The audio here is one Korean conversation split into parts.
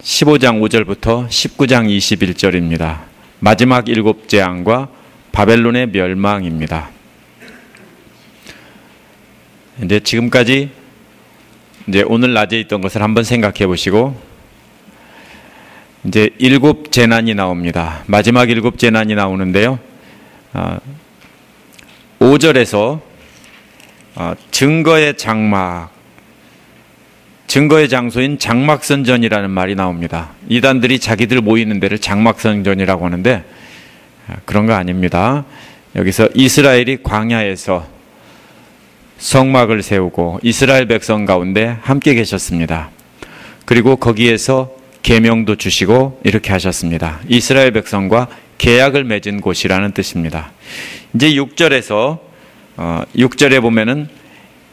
15장 5절부터 19장 21절입니다. 마지막 일곱 재앙과 바벨론의 멸망입니다. 이제 지금까지 오늘 낮에 있던 것을 한번 생각해 보시고, 이제 일곱 재난이 나옵니다. 마지막 일곱 재난이 나오는데요. 5절에서 증거의 장막, 증거의 장소인 장막선전이라는 말이 나옵니다. 이단들이 자기들 모이는 데를 장막선전이라고 하는데 그런 거 아닙니다. 여기서 이스라엘이 광야에서 성막을 세우고 이스라엘 백성 가운데 함께 계셨습니다. 그리고 거기에서 계명도 주시고 이렇게 하셨습니다. 이스라엘 백성과 계약을 맺은 곳이라는 뜻입니다. 이제 6절에 보면은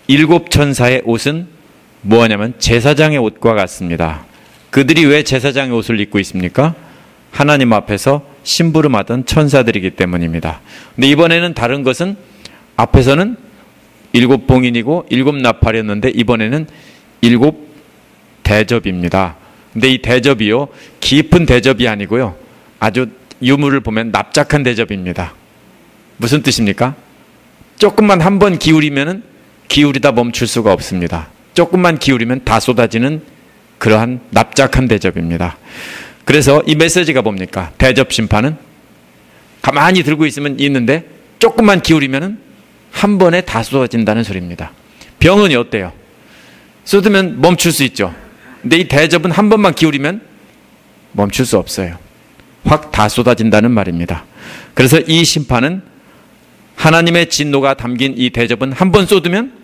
일곱 천사의 옷은 뭐냐면 제사장의 옷과 같습니다. 그들이 왜 제사장의 옷을 입고 있습니까? 하나님 앞에서 심부름하던 천사들이기 때문입니다. 근데 이번에는 다른 것은, 앞에서는 일곱 봉인이고 일곱 나팔이었는데 이번에는 일곱 대접입니다. 근데 이 대접이요, 깊은 대접이 아니고요, 아주 유물을 보면 납작한 대접입니다. 무슨 뜻입니까? 조금만 한번 기울이면은 기울이다 멈출 수가 없습니다. 조금만 기울이면 다 쏟아지는 그러한 납작한 대접입니다. 그래서 이 메시지가 뭡니까? 대접 심판은 가만히 들고 있으면 있는데 조금만 기울이면은 한 번에 다 쏟아진다는 소리입니다. 병은 어때요? 쏟으면 멈출 수 있죠. 근데 이 대접은 한 번만 기울이면 멈출 수 없어요. 확 다 쏟아진다는 말입니다. 그래서 이 심판은, 하나님의 진노가 담긴 이 대접은 한 번 쏟으면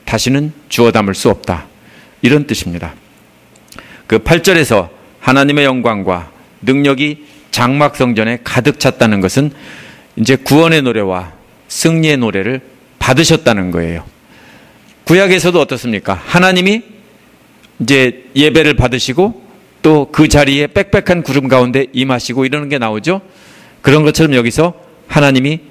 다시는 주워 담을 수 없다, 이런 뜻입니다. 그 8절에서 하나님의 영광과 능력이 장막성전에 가득 찼다는 것은 이제 구원의 노래와 승리의 노래를 받으셨다는 거예요. 구약에서도 어떻습니까? 하나님이 이제 예배를 받으시고 또 그 자리에 빽빽한 구름 가운데 임하시고 이러는 게 나오죠. 그런 것처럼 여기서 하나님이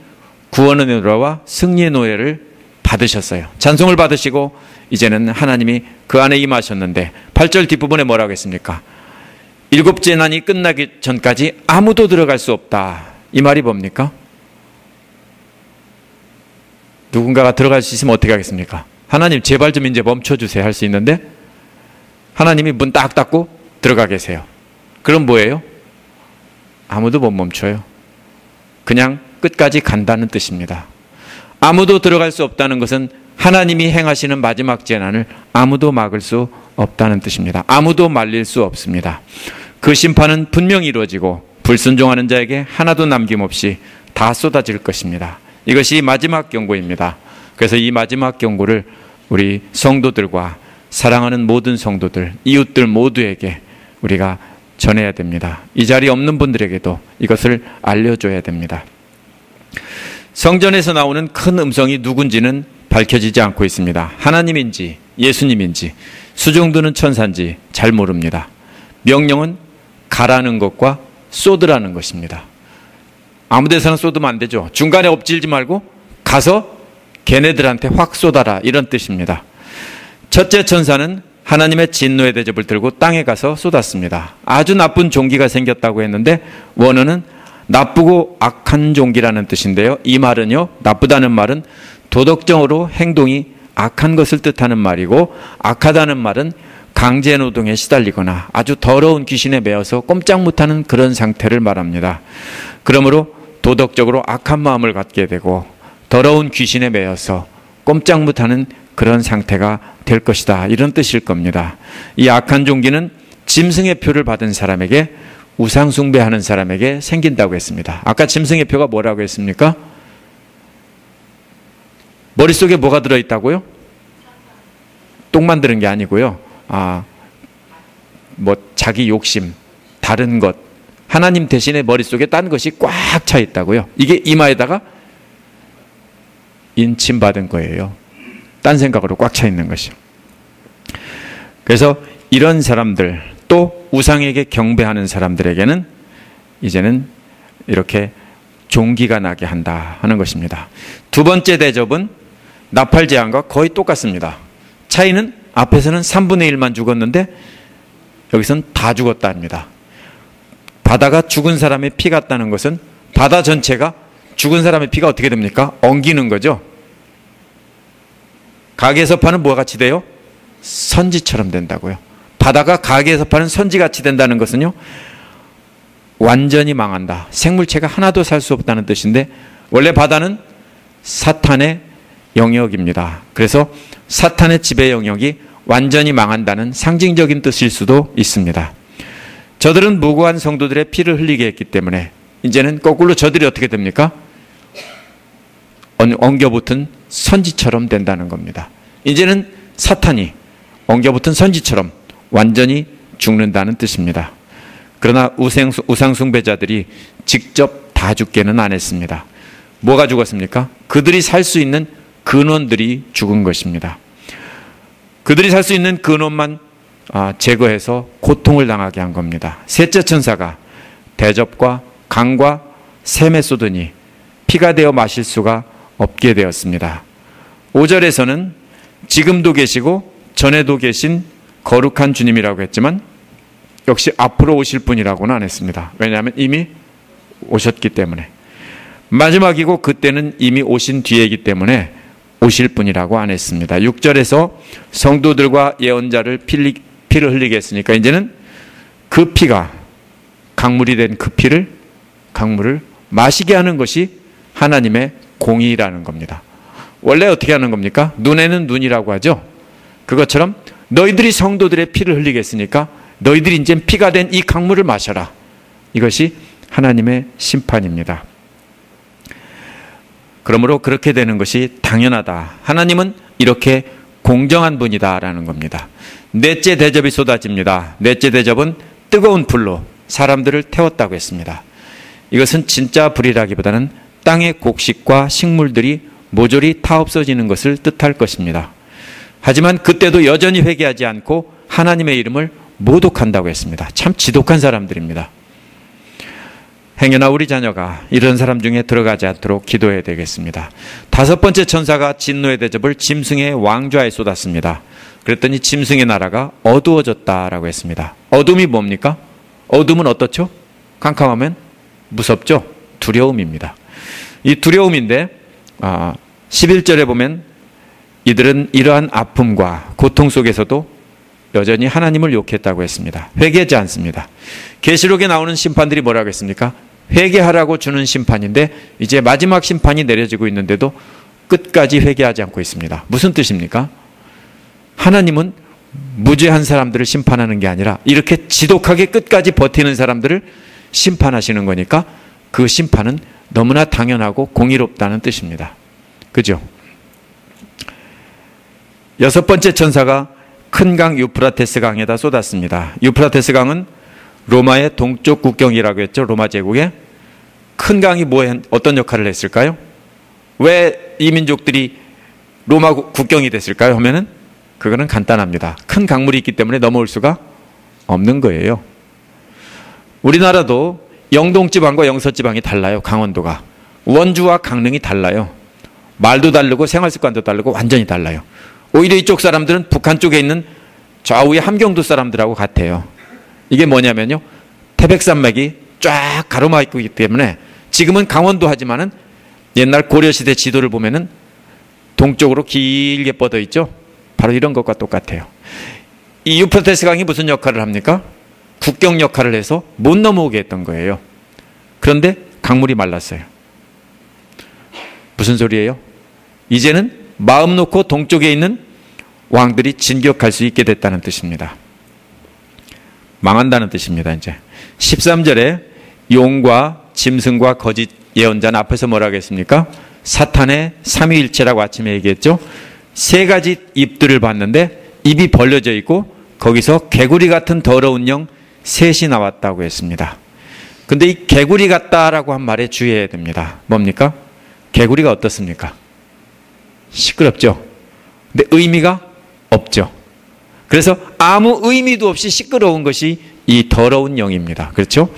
구원의 노래와 승리의 노래를 받으셨어요. 찬송을 받으시고 이제는 하나님이 그 안에 임하셨는데, 8절 뒷부분에 뭐라고 했습니까? 일곱 재난이 끝나기 전까지 아무도 들어갈 수 없다. 이 말이 뭡니까? 누군가가 들어갈 수 있으면 어떻게 하겠습니까? 하나님 제발 좀 이제 멈춰주세요 할 수 있는데, 하나님이 문 딱 닫고 들어가 계세요. 그럼 뭐예요? 아무도 못 멈춰요. 그냥 끝까지 간다는 뜻입니다. 아무도 들어갈 수 없다는 것은 하나님이 행하시는 마지막 재난을 아무도 막을 수 없다는 뜻입니다. 아무도 말릴 수 없습니다. 그 심판은 분명히 이루어지고 불순종하는 자에게 하나도 남김없이 다 쏟아질 것입니다. 이것이 마지막 경고입니다. 그래서 이 마지막 경고를 우리 성도들과 사랑하는 모든 성도들, 이웃들 모두에게 우리가 전해야 됩니다. 이 자리에 없는 분들에게도 이것을 알려줘야 됩니다. 성전에서 나오는 큰 음성이 누군지는 밝혀지지 않고 있습니다. 하나님인지 예수님인지 수종드는 천사인지 잘 모릅니다. 명령은 가라는 것과 쏟으라는 것입니다. 아무 데서나 쏟으면 안 되죠. 중간에 엎질지 말고 가서 걔네들한테 확 쏟아라, 이런 뜻입니다. 첫째 천사는 하나님의 진노의 대접을 들고 땅에 가서 쏟았습니다. 아주 나쁜 종기가 생겼다고 했는데 원어는 나쁘고 악한 종기라는 뜻인데요. 이 말은요, 나쁘다는 말은 도덕적으로 행동이 악한 것을 뜻하는 말이고, 악하다는 말은 강제노동에 시달리거나 아주 더러운 귀신에 매여서 꼼짝 못하는 그런 상태를 말합니다. 그러므로 도덕적으로 악한 마음을 갖게 되고 더러운 귀신에 매여서 꼼짝 못하는 그런 상태가 될 것이다, 이런 뜻일 겁니다. 이 악한 종기는 짐승의 표를 받은 사람에게, 우상 숭배하는 사람에게 생긴다고 했습니다. 아까 짐승의 표가 뭐라고 했습니까? 머릿속에 뭐가 들어있다고요? 똥 만드는 게 아니고요. 자기 욕심, 다른 것, 하나님 대신에 머릿속에 딴 것이 꽉 차 있다고요. 이게 이마에다가 인침받은 거예요. 딴 생각으로 꽉 차 있는 것이요. 그래서 이런 사람들, 또 우상에게 경배하는 사람들에게는 이제는 이렇게 종기가 나게 한다 하는 것입니다. 두 번째 대접은 나팔 재앙과 거의 똑같습니다. 차이는 앞에서는 3분의 1만 죽었는데 여기선 다 죽었다입니다. 바다가 죽은 사람의 피 같다는 것은 바다 전체가 죽은 사람의 피가 어떻게 됩니까? 엉기는 거죠. 가게에서 파는 뭐가 같이 돼요? 선지처럼 된다고요. 바다가 가게에서 파는 선지같이 된다는 것은요, 완전히 망한다. 생물체가 하나도 살 수 없다는 뜻인데, 원래 바다는 사탄의 영역입니다. 그래서 사탄의 지배 영역이 완전히 망한다는 상징적인 뜻일 수도 있습니다. 저들은 무고한 성도들의 피를 흘리게 했기 때문에 이제는 거꾸로 저들이 어떻게 됩니까? 엉겨붙은 선지처럼 된다는 겁니다. 이제는 사탄이 엉겨붙은 선지처럼 완전히 죽는다는 뜻입니다. 그러나 우상숭배자들이 직접 다 죽게는 안 했습니다. 뭐가 죽었습니까? 그들이 살 수 있는 근원들이 죽은 것입니다. 그들이 살 수 있는 근원만 제거해서 고통을 당하게 한 겁니다. 셋째 천사가 대접과 강과 샘에 쏟으니 피가 되어 마실 수가 없게 되었습니다. 5절에서는 지금도 계시고 전에도 계신 거룩한 주님이라고 했지만 역시 앞으로 오실 분이라고는 안 했습니다. 왜냐하면 이미 오셨기 때문에. 마지막이고 그때는 이미 오신 뒤이기 때문에 오실 분이라고 안 했습니다. 6절에서 성도들과 예언자를 피를 흘리게 했으니까 이제는 그 피가 강물이 된 그 강물을 마시게 하는 것이 하나님의 공의라는 겁니다. 원래 어떻게 하는 겁니까? 눈에는 눈이라고 하죠. 그것처럼 너희들이 성도들의 피를 흘리게 했으니까 너희들이 이제 피가 된 이 강물을 마셔라. 이것이 하나님의 심판입니다. 그러므로 그렇게 되는 것이 당연하다. 하나님은 이렇게 공정한 분이다라는 겁니다. 넷째 대접이 쏟아집니다. 넷째 대접은 뜨거운 불로 사람들을 태웠다고 했습니다. 이것은 진짜 불이라기보다는 땅의 곡식과 식물들이 모조리 타 없어지는 것을 뜻할 것입니다. 하지만 그때도 여전히 회개하지 않고 하나님의 이름을 모독한다고 했습니다. 참 지독한 사람들입니다. 행여나 우리 자녀가 이런 사람 중에 들어가지 않도록 기도해야 되겠습니다. 다섯 번째 천사가 진노의 대접을 짐승의 왕좌에 쏟았습니다. 그랬더니 짐승의 나라가 어두워졌다라고 했습니다. 어둠이 뭡니까? 어둠은 어떻죠? 캄캄하면 무섭죠? 두려움입니다. 이 두려움인데 11절에 보면 이들은 이러한 아픔과 고통 속에서도 여전히 하나님을 욕했다고 했습니다. 회개하지 않습니다. 계시록에 나오는 심판들이 뭐라고 했습니까? 회개하라고 주는 심판인데 이제 마지막 심판이 내려지고 있는데도 끝까지 회개하지 않고 있습니다. 무슨 뜻입니까? 하나님은 무죄한 사람들을 심판하는 게 아니라 이렇게 지독하게 끝까지 버티는 사람들을 심판하시는 거니까 그 심판은 너무나 당연하고 공의롭다는 뜻입니다. 그죠? 여섯 번째 천사가 큰 강 유프라테스 강에다 쏟았습니다. 유프라테스 강은 로마의 동쪽 국경이라고 했죠. 로마 제국의. 큰 강이 어떤 역할을 했을까요? 왜 이 민족들이 로마 국경이 됐을까요? 하면은 그거는 간단합니다. 큰 강물이 있기 때문에 넘어올 수가 없는 거예요. 우리나라도 영동지방과 영서지방이 달라요. 강원도가. 원주와 강릉이 달라요. 말도 다르고 생활습관도 다르고 완전히 달라요. 오히려 이쪽 사람들은 북한 쪽에 있는 좌우의 함경도 사람들하고 같아요. 이게 뭐냐면요. 태백산맥이 쫙 가로막고 있기 때문에 지금은 강원도 하지만은 옛날 고려시대 지도를 보면은 동쪽으로 길게 뻗어 있죠. 바로 이런 것과 똑같아요. 이 유프라테스 강이 무슨 역할을 합니까? 국경 역할을 해서 못 넘어오게 했던 거예요. 그런데 강물이 말랐어요. 무슨 소리예요? 이제는 마음 놓고 동쪽에 있는 왕들이 진격할 수 있게 됐다는 뜻입니다. 망한다는 뜻입니다. 이제 13절에 용과 짐승과 거짓 예언자는 앞에서 뭐라고 했습니까? 사탄의 삼위일체라고 아침에 얘기했죠. 세 가지 입들을 봤는데 입이 벌려져 있고 거기서 개구리 같은 더러운 영 셋이 나왔다고 했습니다. 근데 이 개구리 같다라고 한 말에 주의해야 됩니다. 뭡니까? 개구리가 어떻습니까? 시끄럽죠. 근데 의미가 없죠. 그래서 아무 의미도 없이 시끄러운 것이 이 더러운 영입니다. 그렇죠?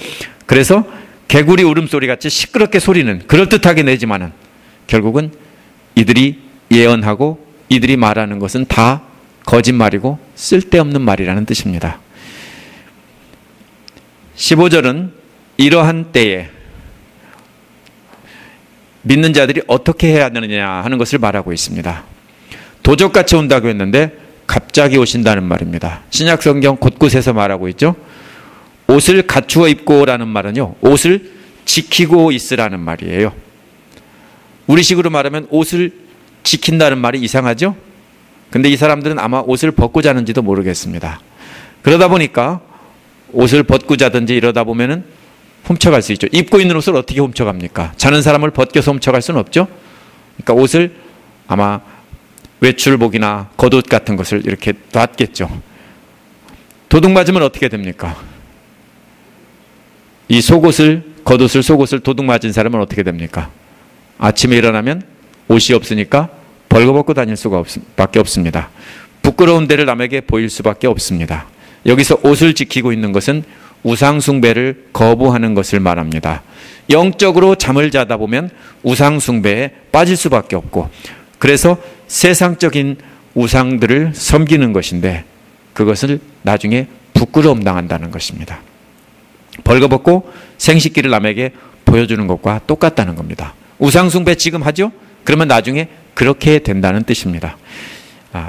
그래서 개구리 울음소리 같이 시끄럽게 소리는 그럴듯하게 내지만은 결국은 이들이 예언하고 이들이 말하는 것은 다 거짓말이고 쓸데없는 말이라는 뜻입니다. 15절은 이러한 때에 믿는 자들이 어떻게 해야 되느냐 하는 것을 말하고 있습니다. 도적같이 온다고 했는데 갑자기 오신다는 말입니다. 신약 성경 곳곳에서 말하고 있죠. 옷을 갖추어 입고라는 말은요, 옷을 지키고 있으라는 말이에요. 우리식으로 말하면 옷을 지킨다는 말이 이상하죠? 근데 이 사람들은 아마 옷을 벗고 자는지도 모르겠습니다. 그러다 보니까 옷을 벗고 자든지 이러다 보면은 훔쳐갈 수 있죠. 입고 있는 옷을 어떻게 훔쳐갑니까? 자는 사람을 벗겨서 훔쳐갈 수는 없죠. 그러니까 옷을 아마 외출복이나 겉옷 같은 것을 이렇게 놨겠죠. 도둑 맞으면 어떻게 됩니까? 이 속옷을, 겉옷을, 속옷을 도둑 맞은 사람은 어떻게 됩니까? 아침에 일어나면 옷이 없으니까 벌거벗고 다닐 수밖에 없습니다. 부끄러운 데를 남에게 보일 수밖에 없습니다. 여기서 옷을 지키고 있는 것은 우상 숭배를 거부하는 것을 말합니다. 영적으로 잠을 자다 보면 우상 숭배에 빠질 수밖에 없고, 그래서 세상적인 우상들을 섬기는 것인데 그것을 나중에 부끄러움 당한다는 것입니다. 벌거벗고 생식기를 남에게 보여주는 것과 똑같다는 겁니다. 우상 숭배 지금 하죠? 그러면 나중에 그렇게 된다는 뜻입니다.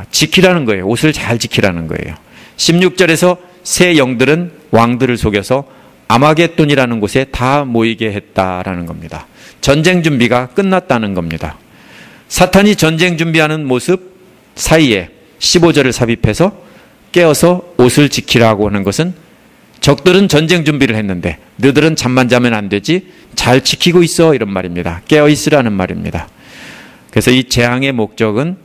지키라는 거예요. 옷을 잘 지키라는 거예요. 16절에서 새 영들은 왕들을 속여서 아마겟돈이라는 곳에 다 모이게 했다라는 겁니다. 전쟁 준비가 끝났다는 겁니다. 사탄이 전쟁 준비하는 모습 사이에 15절을 삽입해서 깨어서 옷을 지키라고 하는 것은 적들은 전쟁 준비를 했는데 너희들은 잠만 자면 안 되지, 잘 지키고 있어, 이런 말입니다. 깨어 있으라는 말입니다. 그래서 이 재앙의 목적은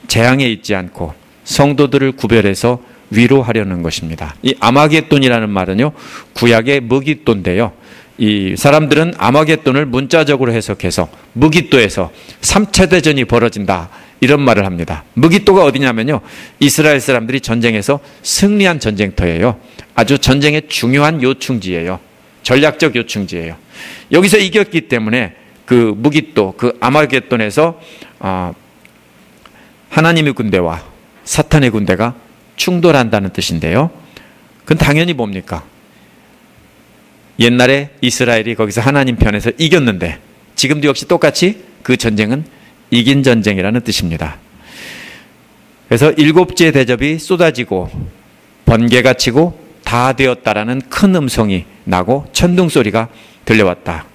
재앙에 있지 않고 성도들을 구별해서 위로하려는 것입니다. 이 아마겟돈이라는 말은요, 구약의 무기또인데요. 이 사람들은 아마겟돈을 문자적으로 해석해서 무기또에서 3차 대전이 벌어진다, 이런 말을 합니다. 무기또가 어디냐면요, 이스라엘 사람들이 전쟁에서 승리한 전쟁터예요. 아주 전쟁의 중요한 요충지예요. 전략적 요충지예요. 여기서 이겼기 때문에 그 무기또, 그 아마겟돈에서 하나님의 군대와 사탄의 군대가 충돌한다는 뜻인데요. 그건 당연히 뭡니까? 옛날에 이스라엘이 거기서 하나님 편에서 이겼는데 지금도 역시 똑같이 그 전쟁은 이긴 전쟁이라는 뜻입니다. 그래서 7째 대접이 쏟아지고 번개가 치고 다 되었다라는 큰 음성이 나고 천둥 소리가 들려왔다.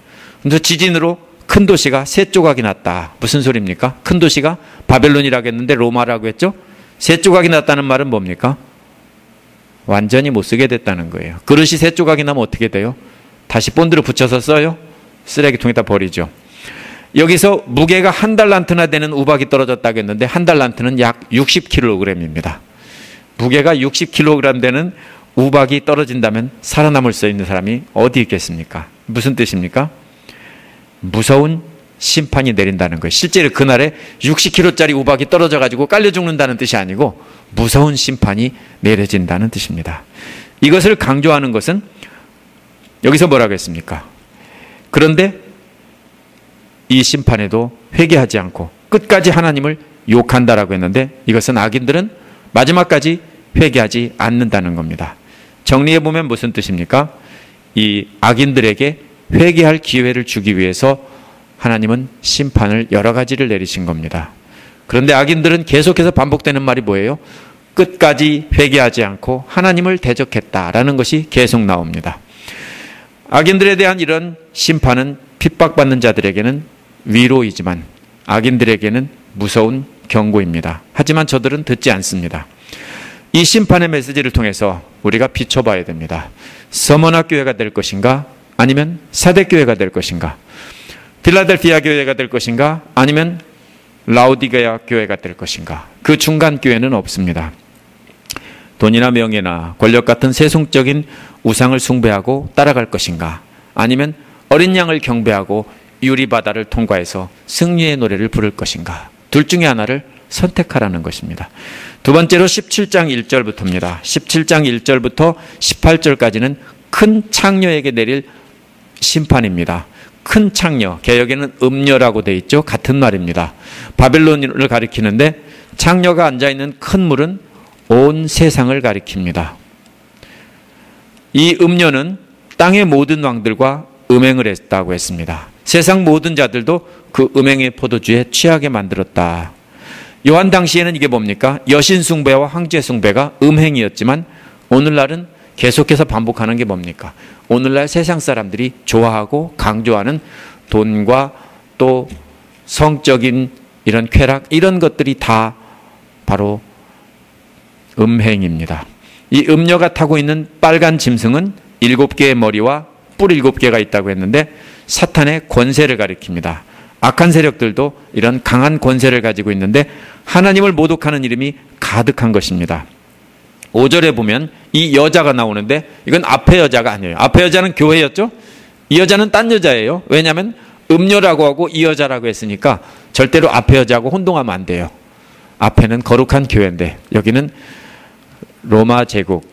그래서 지진으로 큰 도시가 세 조각이 났다. 무슨 소리입니까? 큰 도시가 바벨론이라고 했는데 로마라고 했죠? 세 조각이 났다는 말은 뭡니까? 완전히 못 쓰게 됐다는 거예요. 그릇이 세 조각이 나면 어떻게 돼요? 다시 본드로 붙여서 써요? 쓰레기통에다 버리죠. 여기서 무게가 1달란트나 되는 우박이 떨어졌다고 했는데 1달란트는 약 60kg입니다. 무게가 60kg 되는 우박이 떨어진다면 살아남을 수 있는 사람이 어디 있겠습니까? 무슨 뜻입니까? 무서운 심판이 내린다는 거예요. 실제로 그날에 60kg짜리 우박이 떨어져 가지고 깔려 죽는다는 뜻이 아니고 무서운 심판이 내려진다는 뜻입니다. 이것을 강조하는 것은 여기서 뭐라고 했습니까? 그런데 이 심판에도 회개하지 않고 끝까지 하나님을 욕한다라고 했는데 이것은 악인들은 마지막까지 회개하지 않는다는 겁니다. 정리해보면 무슨 뜻입니까? 이 악인들에게 회개할 기회를 주기 위해서 하나님은 심판을 여러 가지를 내리신 겁니다. 그런데 악인들은 계속해서 반복되는 말이 뭐예요? 끝까지 회개하지 않고 하나님을 대적했다라는 것이 계속 나옵니다. 악인들에 대한 이런 심판은 핍박받는 자들에게는 위로이지만 악인들에게는 무서운 경고입니다. 하지만 저들은 듣지 않습니다. 이 심판의 메시지를 통해서 우리가 비춰봐야 됩니다. 서머나 교회가 될 것인가? 아니면 사대교회가 될 것인가? 필라델피아 교회가 될 것인가? 아니면 라오디게아 교회가 될 것인가? 그 중간 교회는 없습니다. 돈이나 명예나 권력 같은 세속적인 우상을 숭배하고 따라갈 것인가? 아니면 어린 양을 경배하고 유리바다를 통과해서 승리의 노래를 부를 것인가? 둘 중에 하나를 선택하라는 것입니다. 두 번째로 17장 1절부터입니다. 17장 1절부터 18절까지는 큰 창녀에게 내릴 심판입니다. 큰 창녀, 개역에는 음녀라고 되어 있죠. 같은 말입니다. 바벨론을 가리키는데 창녀가 앉아있는 큰 물은 온 세상을 가리킵니다. 이 음녀는 땅의 모든 왕들과 음행을 했다고 했습니다. 세상 모든 자들도 그 음행의 포도주에 취하게 만들었다. 요한 당시에는 이게 뭡니까? 여신 숭배와 황제 숭배가 음행이었지만 오늘날은 계속해서 반복하는 게 뭡니까? 오늘날 세상 사람들이 좋아하고 강조하는 돈과 또 성적인 이런 쾌락, 이런 것들이 다 바로 음행입니다. 이 음녀가 타고 있는 빨간 짐승은 7개의 머리와 뿔 7개가 있다고 했는데 사탄의 권세를 가리킵니다. 악한 세력들도 이런 강한 권세를 가지고 있는데 하나님을 모독하는 이름이 가득한 것입니다. 5절에 보면 이 여자가 나오는데 이건 앞에 여자가 아니에요. 앞에 여자는 교회였죠? 이 여자는 딴 여자예요. 왜냐하면 음녀라고 하고 이 여자라고 했으니까 절대로 앞에 여자하고 혼동하면 안 돼요. 앞에는 거룩한 교회인데 여기는 로마 제국,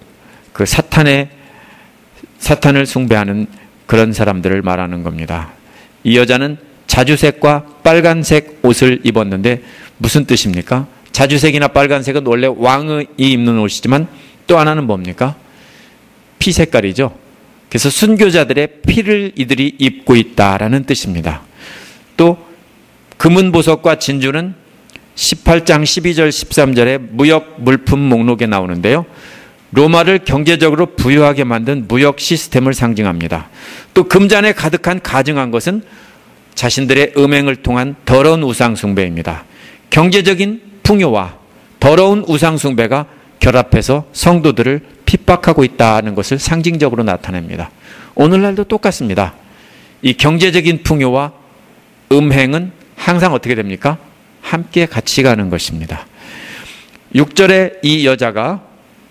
그 사탄을 숭배하는 그런 사람들을 말하는 겁니다. 이 여자는 자주색과 빨간색 옷을 입었는데 무슨 뜻입니까? 자주색이나 빨간색은 원래 왕이 입는 옷이지만 또 하나는 뭡니까? 피 색깔이죠. 그래서 순교자들의 피를 이들이 입고 있다라는 뜻입니다. 또 금은 보석과 진주는 18장 12절 13절에 무역 물품 목록에 나오는데요. 로마를 경제적으로 부유하게 만든 무역 시스템을 상징합니다. 또 금잔에 가득한 가증한 것은 자신들의 음행을 통한 더러운 우상 숭배입니다. 경제적인 풍요와 더러운 우상 숭배가 결합해서 성도들을 핍박하고 있다는 것을 상징적으로 나타냅니다. 오늘날도 똑같습니다. 이 경제적인 풍요와 음행은 항상 어떻게 됩니까? 함께 같이 가는 것입니다. 6절에 이 여자가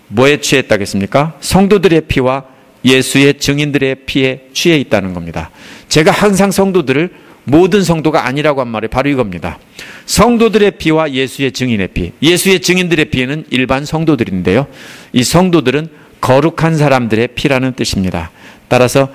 뭐에 취했다겠습니까? 성도들의 피와 예수의 증인들의 피에 취해 있다는 겁니다. 제가 항상 성도들을 모든 성도가 아니라고 한 말이 바로 이겁니다. 성도들의 피와 예수의 증인의 피, 예수의 증인들의 피에는 일반 성도들인데요. 이 성도들은 거룩한 사람들의 피라는 뜻입니다. 따라서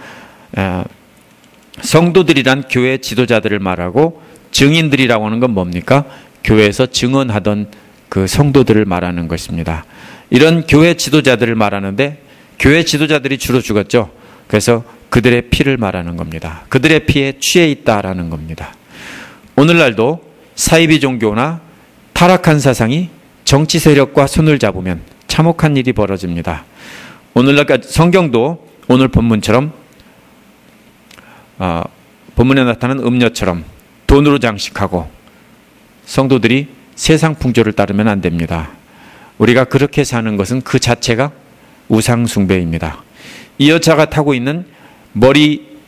성도들이란 교회 지도자들을 말하고 증인들이라고 하는 건 뭡니까? 교회에서 증언하던 그 성도들을 말하는 것입니다. 이런 교회 지도자들을 말하는데 교회 지도자들이 주로 죽었죠. 그래서 그들의 피를 말하는 겁니다. 그들의 피에 취해 있다라는 겁니다. 오늘날도 사이비 종교나 타락한 사상이 정치 세력과 손을 잡으면 참혹한 일이 벌어집니다. 오늘날까지 성경도 오늘 본문처럼 본문에 나타난 음녀처럼 돈으로 장식하고 성도들이 세상 풍조를 따르면 안 됩니다. 우리가 그렇게 사는 것은 그 자체가 우상 숭배입니다. 이 여자가 타고 있는 머리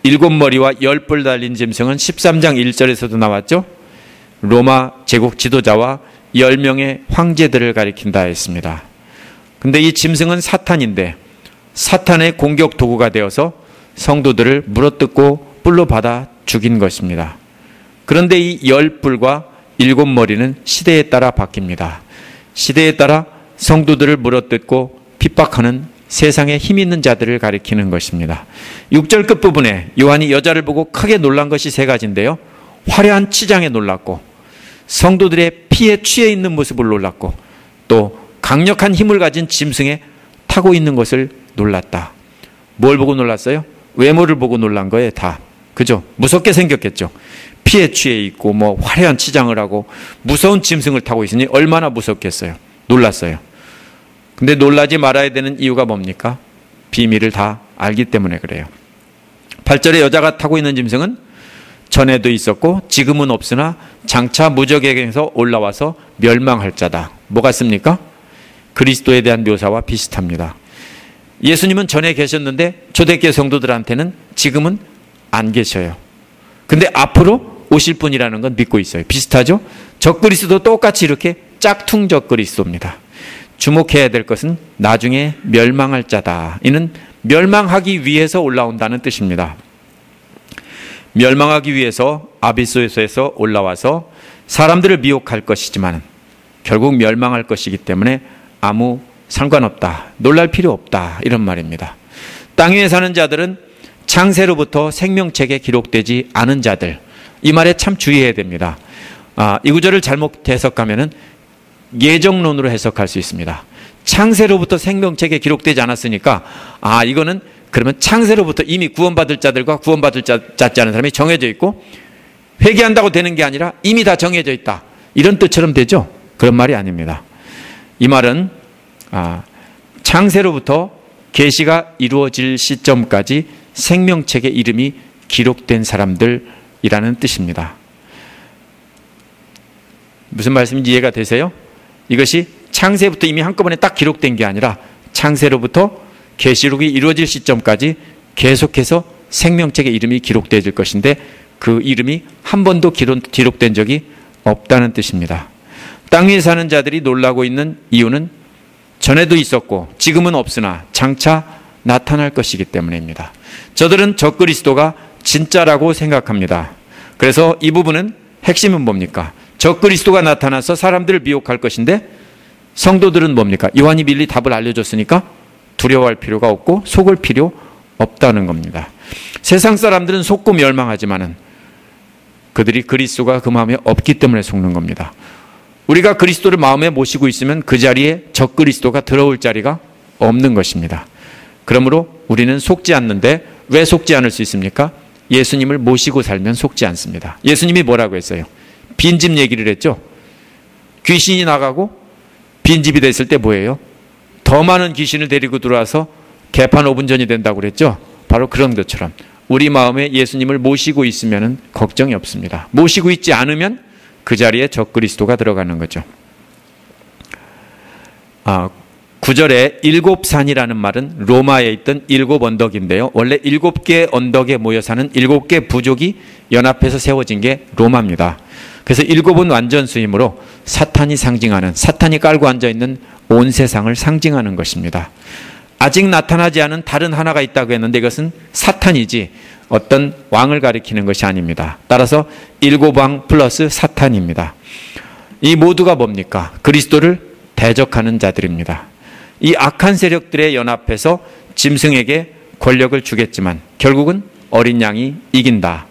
7머리와 10뿔 달린 짐승은 13장 1절에서도 나왔죠. 로마 제국 지도자와 10명의 황제들을 가리킨다 했습니다. 근데 이 짐승은 사탄인데 사탄의 공격 도구가 되어서 성도들을 물어뜯고 뿔로 받아 죽인 것입니다. 그런데 이 10뿔과 7머리는 시대에 따라 바뀝니다. 시대에 따라 성도들을 물어뜯고 핍박하는 세상에 힘 있는 자들을 가리키는 것입니다. 6절 끝부분에 요한이 여자를 보고 크게 놀란 것이 3가지인데요. 화려한 치장에 놀랐고 성도들의 피에 취해 있는 모습을 놀랐고 또 강력한 힘을 가진 짐승에 타고 있는 것을 놀랐다. 뭘 보고 놀랐어요? 외모를 보고 놀란 거예요. 다. 그죠? 무섭게 생겼겠죠. 피에 취해 있고 뭐 화려한 치장을 하고 무서운 짐승을 타고 있으니 얼마나 무섭겠어요. 놀랐어요. 근데 놀라지 말아야 되는 이유가 뭡니까? 비밀을 다 알기 때문에 그래요. 8절에 여자가 타고 있는 짐승은 전에도 있었고 지금은 없으나 장차 무적에게서 올라와서 멸망할 자다. 뭐 같습니까? 그리스도에 대한 묘사와 비슷합니다. 예수님은 전에 계셨는데 초대교회 성도들한테는 지금은 안 계셔요. 근데 앞으로 오실 분이라는 건 믿고 있어요. 비슷하죠? 적그리스도 똑같이 이렇게 짝퉁 적그리스도입니다. 주목해야 될 것은 나중에 멸망할 자다. 이는 멸망하기 위해서 올라온다는 뜻입니다. 멸망하기 위해서 아비스에서 올라와서 사람들을 미혹할 것이지만 결국 멸망할 것이기 때문에 아무 상관없다. 놀랄 필요 없다. 이런 말입니다. 땅 위에 사는 자들은 창세로부터 생명책에 기록되지 않은 자들. 이 말에 참 주의해야 됩니다. 이 구절을 잘못 해석하면은 예정론으로 해석할 수 있습니다. 창세로부터 생명책에 기록되지 않았으니까 이거는 그러면 창세로부터 이미 구원받을 자들과 구원받을 자지 않은 사람이 정해져 있고 회개한다고 되는 게 아니라 이미 다 정해져 있다. 이런 뜻처럼 되죠? 그런 말이 아닙니다. 이 말은 창세로부터 계시가 이루어질 시점까지 생명책의 이름이 기록된 사람들이라는 뜻입니다. 무슨 말씀인지 이해가 되세요? 이것이 창세부터 이미 한꺼번에 딱 기록된 게 아니라 창세로부터 계시록이 이루어질 시점까지 계속해서 생명책의 이름이 기록되어질 것인데 그 이름이 한 번도 기록된 적이 없다는 뜻입니다. 땅 위에 사는 자들이 놀라고 있는 이유는 전에도 있었고 지금은 없으나 장차 나타날 것이기 때문입니다. 저들은 적그리스도가 진짜라고 생각합니다. 그래서 이 부분은 핵심은 뭡니까? 적그리스도가 나타나서 사람들을 미혹할 것인데 성도들은 뭡니까? 요한이 미리 답을 알려줬으니까 두려워할 필요가 없고 속을 필요 없다는 겁니다. 세상 사람들은 속고 멸망하지만은 그들이 그리스도가 그 마음에 없기 때문에 속는 겁니다. 우리가 그리스도를 마음에 모시고 있으면 그 자리에 적그리스도가 들어올 자리가 없는 것입니다. 그러므로 우리는 속지 않는데 왜 속지 않을 수 있습니까? 예수님을 모시고 살면 속지 않습니다. 예수님이 뭐라고 했어요? 빈집 얘기를 했죠. 귀신이 나가고 빈집이 됐을 때 뭐예요? 더 많은 귀신을 데리고 들어와서 개판 5분 전이 된다고 그랬죠. 바로 그런 것처럼 우리 마음에 예수님을 모시고 있으면 걱정이 없습니다. 모시고 있지 않으면 그 자리에 적그리스도가 들어가는 거죠. 9절에 일곱 산이라는 말은 로마에 있던 일곱 언덕인데요. 원래 7개 언덕에 모여 사는 7개 부족이 연합해서 세워진 게 로마입니다. 그래서 7은 완전수이므로 사탄이 상징하는, 사탄이 깔고 앉아있는 온 세상을 상징하는 것입니다. 아직 나타나지 않은 다른 하나가 있다고 했는데 이것은 사탄이지 어떤 왕을 가리키는 것이 아닙니다. 따라서 7왕 플러스 사탄입니다. 이 모두가 뭡니까? 그리스도를 대적하는 자들입니다. 이 악한 세력들의 연합해서 짐승에게 권력을 주겠지만 결국은 어린 양이 이긴다.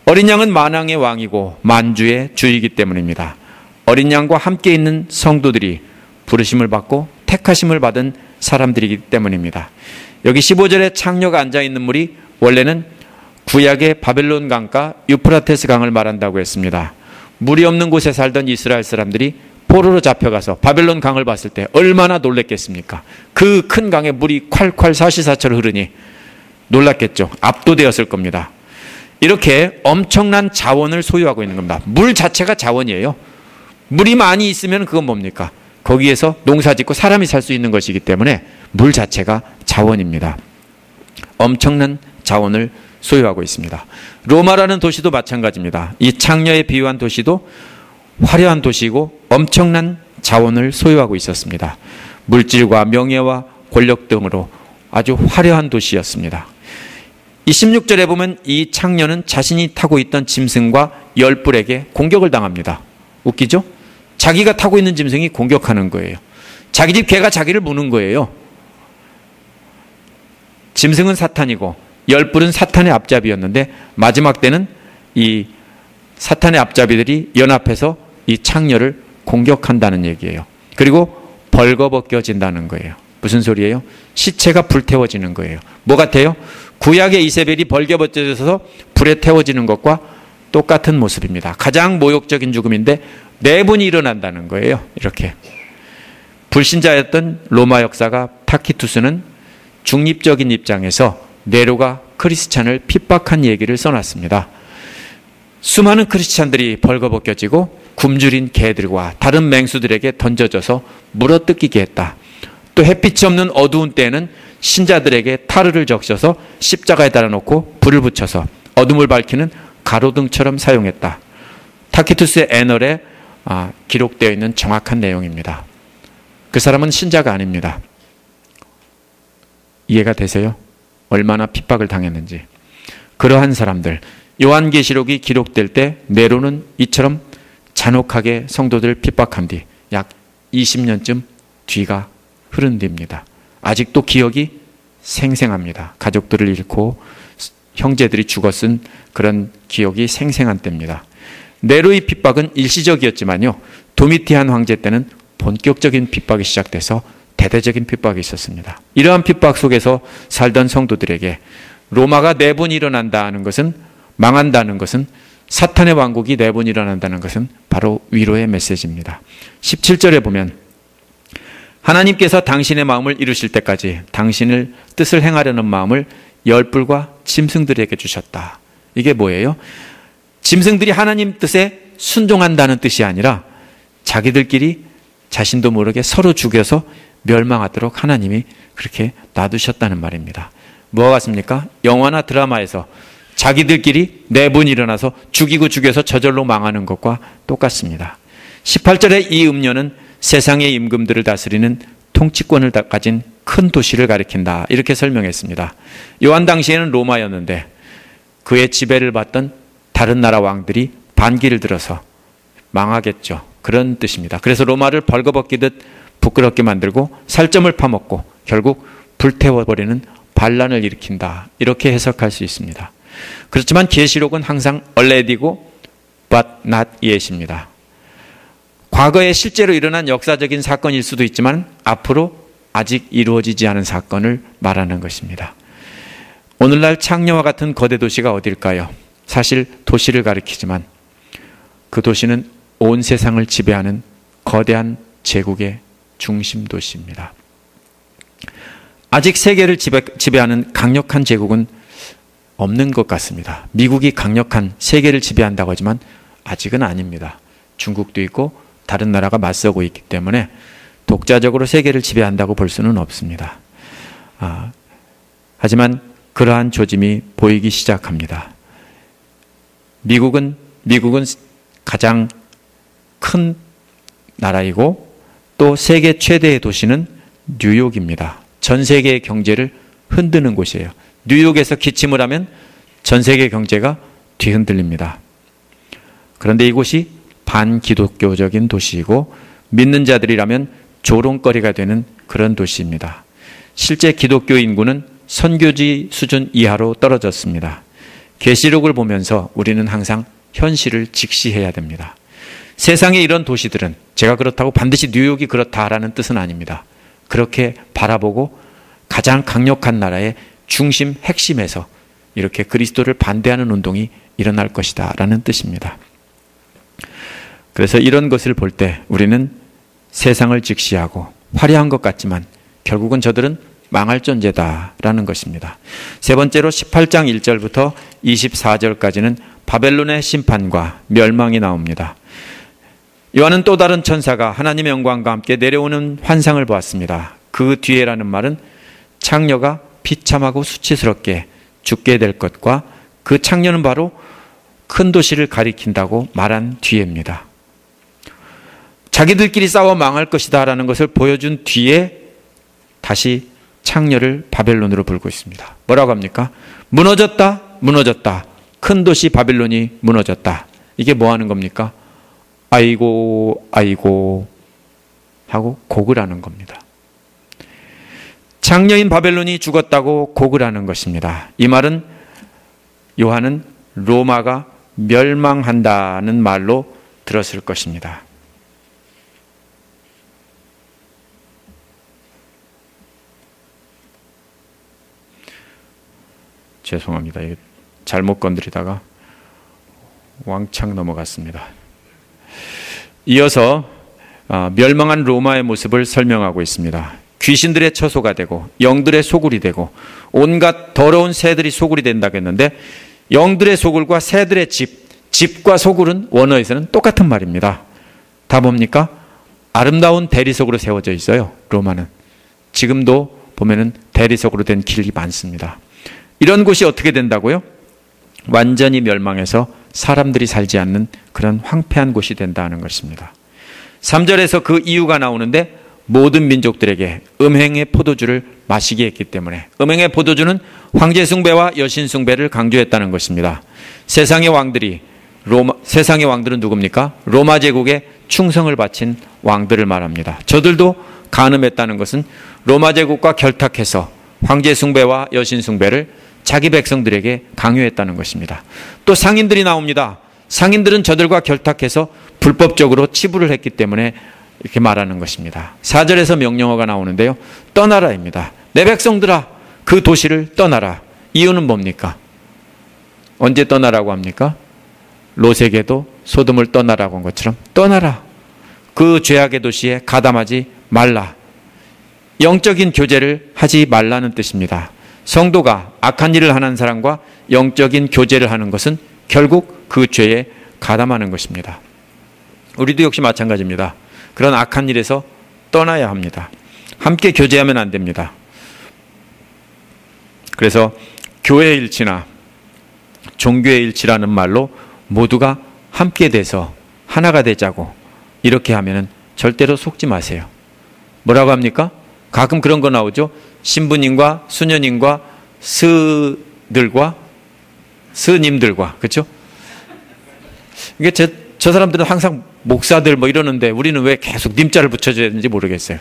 어린 양은 만왕의 왕이고 만주의 주이기 때문입니다. 어린 양과 함께 있는 성도들이 부르심을 받고 택하심을 받은 사람들이기 때문입니다. 여기 15절에 창녀가 앉아있는 물이 원래는 구약의 바벨론 강과 유프라테스 강을 말한다고 했습니다. 물이 없는 곳에 살던 이스라엘 사람들이 포로로 잡혀가서 바벨론 강을 봤을 때 얼마나 놀랬겠습니까? 그 큰 강에 물이 콸콸 사시사철 흐르니 놀랐겠죠. 압도되었을 겁니다. 이렇게 엄청난 자원을 소유하고 있는 겁니다. 물 자체가 자원이에요. 물이 많이 있으면 그건 뭡니까? 거기에서 농사 짓고 사람이 살 수 있는 것이기 때문에 물 자체가 자원입니다. 엄청난 자원을 소유하고 있습니다. 로마라는 도시도 마찬가지입니다. 이 창녀에 비유한 도시도 화려한 도시이고 엄청난 자원을 소유하고 있었습니다. 물질과 명예와 권력 등으로 아주 화려한 도시였습니다. 이 16절에 보면 이 창녀는 자신이 타고 있던 짐승과 열불에게 공격을 당합니다. 웃기죠? 자기가 타고 있는 짐승이 공격하는 거예요. 자기 집 개가 자기를 무는 거예요. 짐승은 사탄이고 열불은 사탄의 앞잡이였는데 마지막 때는 이 사탄의 앞잡이들이 연합해서 이 창녀를 공격한다는 얘기예요. 그리고 벌거벗겨진다는 거예요. 무슨 소리예요? 시체가 불태워지는 거예요. 뭐 같아요? 구약의 이세벨이 벌거벗겨져서 불에 태워지는 것과 똑같은 모습입니다. 가장 모욕적인 죽음인데 내분이 일어난다는 거예요. 이렇게 불신자였던 로마 역사가 타키투스는 중립적인 입장에서 네로가 크리스찬을 핍박한 얘기를 써놨습니다. 수많은 크리스찬들이 벌거벗겨지고 굶주린 개들과 다른 맹수들에게 던져져서 물어뜯기게 했다. 또 햇빛이 없는 어두운 때에는 신자들에게 타르를 적셔서 십자가에 달아놓고 불을 붙여서 어둠을 밝히는 가로등처럼 사용했다. 타키투스의 애널에 기록되어 있는 정확한 내용입니다. 그 사람은 신자가 아닙니다. 이해가 되세요? 얼마나 핍박을 당했는지. 그러한 사람들, 요한계시록이 기록될 때 네로는 이처럼 잔혹하게 성도들을 핍박한 뒤 약 20년쯤 뒤가 흐른 뒤입니다. 아직도 기억이 생생합니다. 가족들을 잃고 형제들이 죽어 쓴 그런 기억이 생생한 때입니다. 네로의 핍박은 일시적이었지만요, 도미티안 황제 때는 본격적인 핍박이 시작돼서 대대적인 핍박이 있었습니다. 이러한 핍박 속에서 살던 성도들에게 로마가 내분 일어난다는 것은, 망한다는 것은, 사탄의 왕국이 내분 일어난다는 것은 바로 위로의 메시지입니다. 17절에 보면 하나님께서 당신의 마음을 이루실 때까지 당신을 뜻을 행하려는 마음을 열불과 짐승들에게 주셨다. 이게 뭐예요? 짐승들이 하나님 뜻에 순종한다는 뜻이 아니라 자기들끼리 자신도 모르게 서로 죽여서 멸망하도록 하나님이 그렇게 놔두셨다는 말입니다. 뭐가 같습니까? 영화나 드라마에서 자기들끼리 내분이 일어나서 죽이고 죽여서 저절로 망하는 것과 똑같습니다. 18절에 이 음료는 세상의 임금들을 다스리는 통치권을 가진 큰 도시를 가리킨다. 이렇게 설명했습니다. 요한 당시에는 로마였는데 그의 지배를 받던 다른 나라 왕들이 반기를 들어서 망하겠죠. 그런 뜻입니다. 그래서 로마를 벌거벗기듯 부끄럽게 만들고 살점을 파먹고 결국 불태워버리는 반란을 일으킨다. 이렇게 해석할 수 있습니다. 그렇지만 계시록은 항상 already고 but not yet입니다. 과거에 실제로 일어난 역사적인 사건일 수도 있지만 앞으로 아직 이루어지지 않은 사건을 말하는 것입니다. 오늘날 창녀와 같은 거대 도시가 어딜까요? 사실 도시를 가리키지만 그 도시는 온 세상을 지배하는 거대한 제국의 중심 도시입니다. 아직 세계를 지배하는 강력한 제국은 없는 것 같습니다. 미국이 강력한 세계를 지배한다고 하지만 아직은 아닙니다. 중국도 있고 다른 나라가 맞서고 있기 때문에 독자적으로 세계를 지배한다고 볼 수는 없습니다. 하지만 그러한 조짐이 보이기 시작합니다. 미국은 가장 큰 나라이고 또 세계 최대의 도시는 뉴욕입니다. 전 세계의 경제를 흔드는 곳이에요. 뉴욕에서 기침을 하면 전 세계 경제가 뒤흔들립니다. 그런데 이곳이 반기독교적인 도시이고 믿는 자들이라면 조롱거리가 되는 그런 도시입니다. 실제 기독교 인구는 선교지 수준 이하로 떨어졌습니다. 계시록을 보면서 우리는 항상 현실을 직시해야 됩니다. 세상에 이런 도시들은 제가 그렇다고 반드시 뉴욕이 그렇다라는 뜻은 아닙니다. 그렇게 바라보고 가장 강력한 나라의 중심 핵심에서 이렇게 그리스도를 반대하는 운동이 일어날 것이다 라는 뜻입니다. 그래서 이런 것을 볼 때 우리는 세상을 직시하고 화려한 것 같지만 결국은 저들은 망할 존재다라는 것입니다. 세 번째로 18장 1절부터 24절까지는 바벨론의 심판과 멸망이 나옵니다. 요한은 또 다른 천사가 하나님의 영광과 함께 내려오는 환상을 보았습니다. 그 뒤에라는 말은 창녀가 비참하고 수치스럽게 죽게 될 것과 그 창녀는 바로 큰 도시를 가리킨다고 말한 뒤에입니다. 자기들끼리 싸워 망할 것이다 라는 것을 보여준 뒤에 다시 창녀를 바벨론으로 불고 있습니다. 뭐라고 합니까? 무너졌다, 무너졌다. 큰 도시 바벨론이 무너졌다. 이게 뭐 하는 겁니까? 아이고, 아이고 하고 곡을 하는 겁니다. 창녀인 바벨론이 죽었다고 곡을 하는 것입니다. 이 말은 요한은 로마가 멸망한다는 말로 들었을 것입니다. 죄송합니다. 잘못 건드리다가 왕창 넘어갔습니다. 이어서 멸망한 로마의 모습을 설명하고 있습니다. 귀신들의 처소가 되고 영들의 소굴이 되고 온갖 더러운 새들이 소굴이 된다고 했는데 영들의 소굴과 새들의 집과 소굴은 원어에서는 똑같은 말입니다. 다 뭡니까? 아름다운 대리석으로 세워져 있어요. 로마는. 지금도 보면은 대리석으로 된 길이 많습니다. 이런 곳이 어떻게 된다고요? 완전히 멸망해서 사람들이 살지 않는 그런 황폐한 곳이 된다는 것입니다. 3절에서 그 이유가 나오는데 모든 민족들에게 음행의 포도주를 마시게 했기 때문에 음행의 포도주는 황제 숭배와 여신 숭배를 강조했다는 것입니다. 세상의 왕들은 누굽니까? 로마 제국에 충성을 바친 왕들을 말합니다. 저들도 간음했다는 것은 로마 제국과 결탁해서 황제 숭배와 여신 숭배를 자기 백성들에게 강요했다는 것입니다. 또 상인들이 나옵니다. 상인들은 저들과 결탁해서 불법적으로 치부를 했기 때문에 이렇게 말하는 것입니다. 4절에서 명령어가 나오는데요. 떠나라입니다. 내 백성들아 그 도시를 떠나라. 이유는 뭡니까? 언제 떠나라고 합니까? 롯에게도 소돔을 떠나라고 한 것처럼 떠나라. 그 죄악의 도시에 가담하지 말라. 영적인 교제를 하지 말라는 뜻입니다. 성도가 악한 일을 하는 사람과 영적인 교제를 하는 것은 결국 그 죄에 가담하는 것입니다. 우리도 역시 마찬가지입니다. 그런 악한 일에서 떠나야 합니다. 함께 교제하면 안 됩니다. 그래서 교회 일치나 종교의 일치라는 말로 모두가 함께 돼서 하나가 되자고 이렇게 하면은 절대로 속지 마세요. 뭐라고 합니까? 가끔 그런 거 나오죠. 신부님과 수녀님과 스들과 스님들과, 그렇죠? 이게 저 사람들은 항상 목사들 뭐 이러는데 우리는 왜 계속 님자를 붙여줘야 되는지 모르겠어요.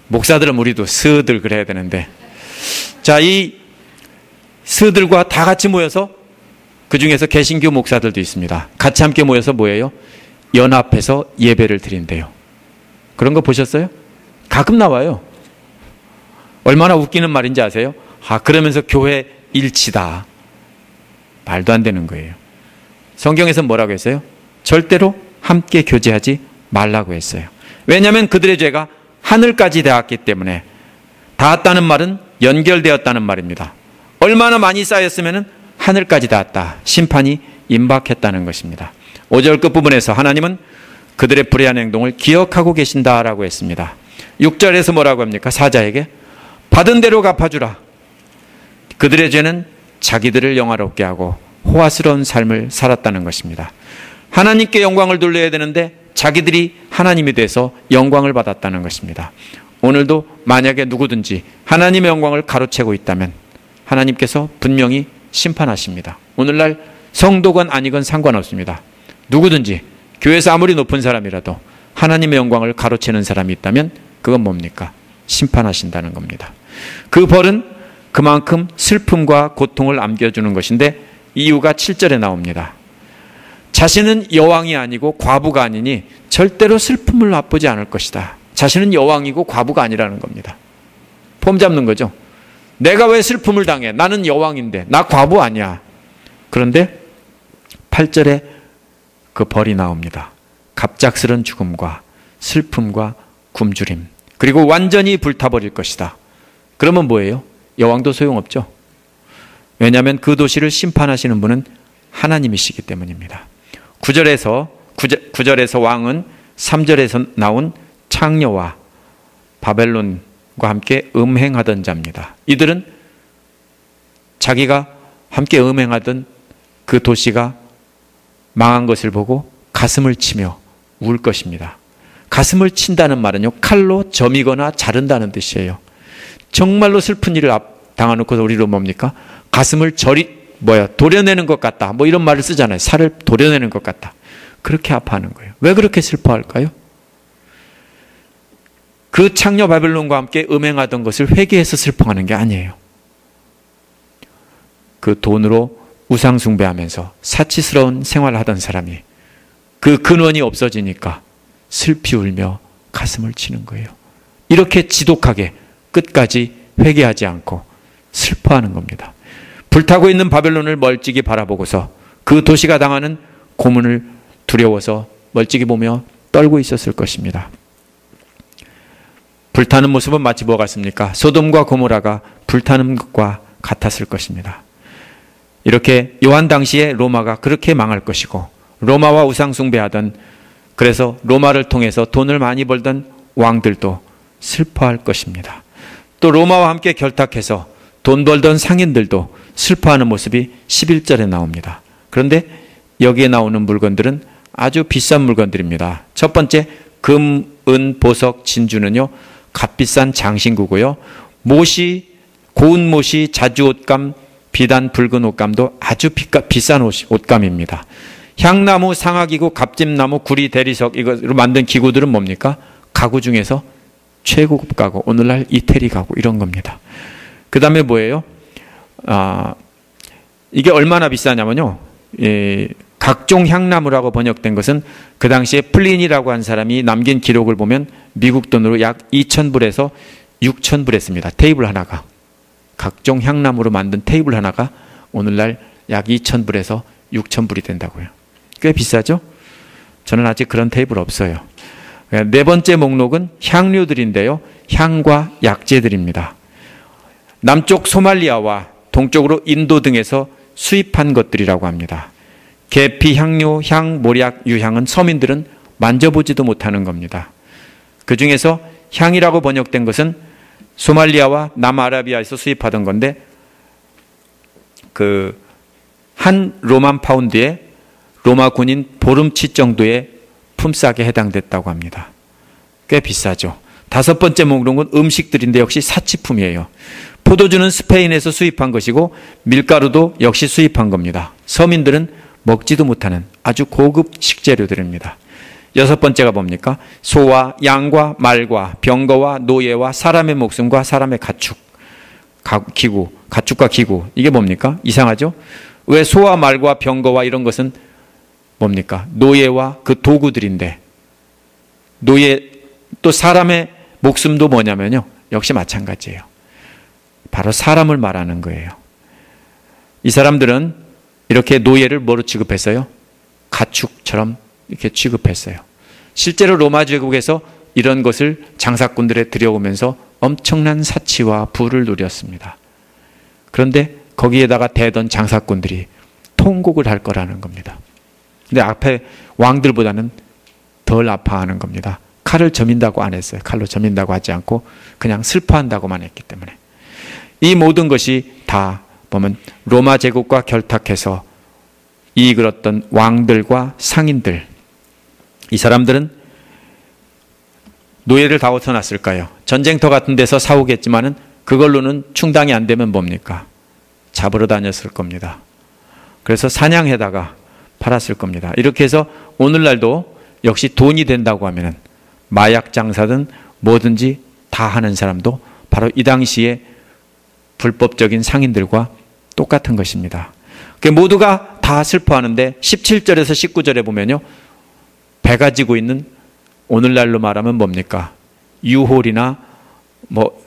목사들은 우리도 스들 그래야 되는데, 자, 이 스들과 다 같이 모여서, 그 중에서 개신교 목사들도 있습니다. 같이 함께 모여서 뭐예요? 연합해서 예배를 드린대요. 그런 거 보셨어요? 가끔 나와요. 얼마나 웃기는 말인지 아세요? 아, 그러면서 교회 일치다. 말도 안 되는 거예요. 성경에서 뭐라고 했어요? 절대로 함께 교제하지 말라고 했어요. 왜냐하면 그들의 죄가 하늘까지 닿았기 때문에, 닿았다는 말은 연결되었다는 말입니다. 얼마나 많이 쌓였으면 하늘까지 닿았다. 심판이 임박했다는 것입니다. 5절 끝부분에서 하나님은 그들의 불의한 행동을 기억하고 계신다라고 했습니다. 6절에서 뭐라고 합니까? 사자에게 받은 대로 갚아주라. 그들의 죄는 자기들을 영화롭게 하고 호화스러운 삶을 살았다는 것입니다. 하나님께 영광을 돌려야 되는데 자기들이 하나님이 돼서 영광을 받았다는 것입니다. 오늘도 만약에 누구든지 하나님의 영광을 가로채고 있다면 하나님께서 분명히 심판하십니다. 오늘날 성도건 아니건 상관없습니다. 누구든지 교회에서 아무리 높은 사람이라도 하나님의 영광을 가로채는 사람이 있다면 그건 뭡니까? 심판하신다는 겁니다. 그 벌은 그만큼 슬픔과 고통을 안겨주는 것인데, 이유가 7절에 나옵니다. 자신은 여왕이 아니고 과부가 아니니 절대로 슬픔을 맛보지 않을 것이다. 자신은 여왕이고 과부가 아니라는 겁니다. 폼 잡는 거죠. 내가 왜 슬픔을 당해? 나는 여왕인데 나 과부 아니야. 그런데 8절에 그 벌이 나옵니다. 갑작스런 죽음과 슬픔과 굶주림, 그리고 완전히 불타버릴 것이다. 그러면 뭐예요? 여왕도 소용없죠. 왜냐하면 그 도시를 심판하시는 분은 하나님이시기 때문입니다. 9절에서 왕은 3절에서 나온 창녀와 바벨론과 함께 음행하던 자입니다. 이들은 자기가 함께 음행하던 그 도시가 망한 것을 보고 가슴을 치며 울 것입니다. 가슴을 친다는 말은요, 칼로 점이거나 자른다는 뜻이에요. 정말로 슬픈 일을 당해놓고서 우리로 뭡니까? 가슴을 도려내는 것 같다. 뭐 이런 말을 쓰잖아요. 살을 도려내는 것 같다. 그렇게 아파하는 거예요. 왜 그렇게 슬퍼할까요? 그 창녀 바벨론과 함께 음행하던 것을 회개해서 슬퍼하는 게 아니에요. 그 돈으로 우상 숭배하면서 사치스러운 생활을 하던 사람이 그 근원이 없어지니까 슬피 울며 가슴을 치는 거예요. 이렇게 지독하게 끝까지 회개하지 않고 슬퍼하는 겁니다. 불타고 있는 바벨론을 멀찍이 바라보고서 그 도시가 당하는 고문을 두려워서 멀찍이 보며 떨고 있었을 것입니다. 불타는 모습은 마치 뭐가 같습니까? 소돔과 고모라가 불타는 것과 같았을 것입니다. 이렇게 요한 당시에 로마가 그렇게 망할 것이고, 로마와 우상 숭배하던, 그래서 로마를 통해서 돈을 많이 벌던 왕들도 슬퍼할 것입니다. 또 로마와 함께 결탁해서 돈 벌던 상인들도 슬퍼하는 모습이 11절에 나옵니다. 그런데 여기에 나오는 물건들은 아주 비싼 물건들입니다. 첫 번째, 금, 은, 보석, 진주는요, 값비싼 장신구고요. 못이, 고운 못이, 자주 옷감, 비단, 붉은 옷감도 아주 비싼 옷감입니다. 향나무, 상아기구, 갑집나무, 구리, 대리석, 이것으로 만든 기구들은 뭡니까? 가구 중에서 최고급 가구, 오늘날 이태리 가구, 이런 겁니다. 그 다음에 뭐예요? 이게 얼마나 비싸냐면요, 각종 향나무라고 번역된 것은 그 당시에 플린이라고 한 사람이 남긴 기록을 보면 미국 돈으로 약 2,000불에서 6,000불 했습니다. 테이블 하나가. 각종 향나무로 만든 테이블 하나가 오늘날 약 2,000불에서 6,000불이 된다고요. 꽤 비싸죠? 저는 아직 그런 테이블 없어요. 네 번째 목록은 향료들인데요. 향과 약재들입니다. 남쪽 소말리아와 동쪽으로 인도 등에서 수입한 것들이라고 합니다. 계피, 향료, 향, 모략, 유향은 서민들은 만져보지도 못하는 겁니다. 그 중에서 향이라고 번역된 것은 소말리아와 남아라비아에서 수입하던 건데 그 한 로만 파운드에 로마 군인 보름치 정도의 품삯에 해당됐다고 합니다. 꽤 비싸죠. 다섯 번째 목록은 음식들인데 역시 사치품이에요. 포도주는 스페인에서 수입한 것이고 밀가루도 역시 수입한 겁니다. 서민들은 먹지도 못하는 아주 고급 식재료들입니다. 여섯 번째가 뭡니까? 소와 양과 말과 병거와 노예와 사람의 목숨과 사람의 가축, 기구, 가축과 기구. 이게 뭡니까? 이상하죠? 왜 소와 말과 병거와 이런 것은 뭡니까? 노예와 그 도구들인데 노예 또 사람의 목숨도 뭐냐면요. 역시 마찬가지예요. 바로 사람을 말하는 거예요. 이 사람들은 이렇게 노예를 뭐로 취급했어요? 가축처럼 이렇게 취급했어요. 실제로 로마 제국에서 이런 것을 장사꾼들에 들여오면서 엄청난 사치와 부를 누렸습니다. 그런데 거기에다가 대던 장사꾼들이 통곡을 할 거라는 겁니다. 근데 앞에 왕들보다는 덜 아파하는 겁니다. 칼을 저민다고 안 했어요. 칼로 저민다고 하지 않고 그냥 슬퍼한다고만 했기 때문에. 이 모든 것이 다 보면 로마 제국과 결탁해서 이익을 얻던 왕들과 상인들, 이 사람들은 노예를 다 어디서 났을까요? 전쟁터 같은 데서 사오겠지만은 그걸로는 충당이 안 되면 뭡니까? 잡으러 다녔을 겁니다. 그래서 사냥해다가 팔았을 겁니다. 이렇게 해서 오늘날도 역시 돈이 된다고 하면은 마약 장사든 뭐든지 다 하는 사람도 바로 이 당시에 불법적인 상인들과 똑같은 것입니다. 모두가 다 슬퍼하는데 17절에서 19절에 보면요. 배가 지고 있는 오늘날로 말하면 뭡니까? 유홀이나 뭐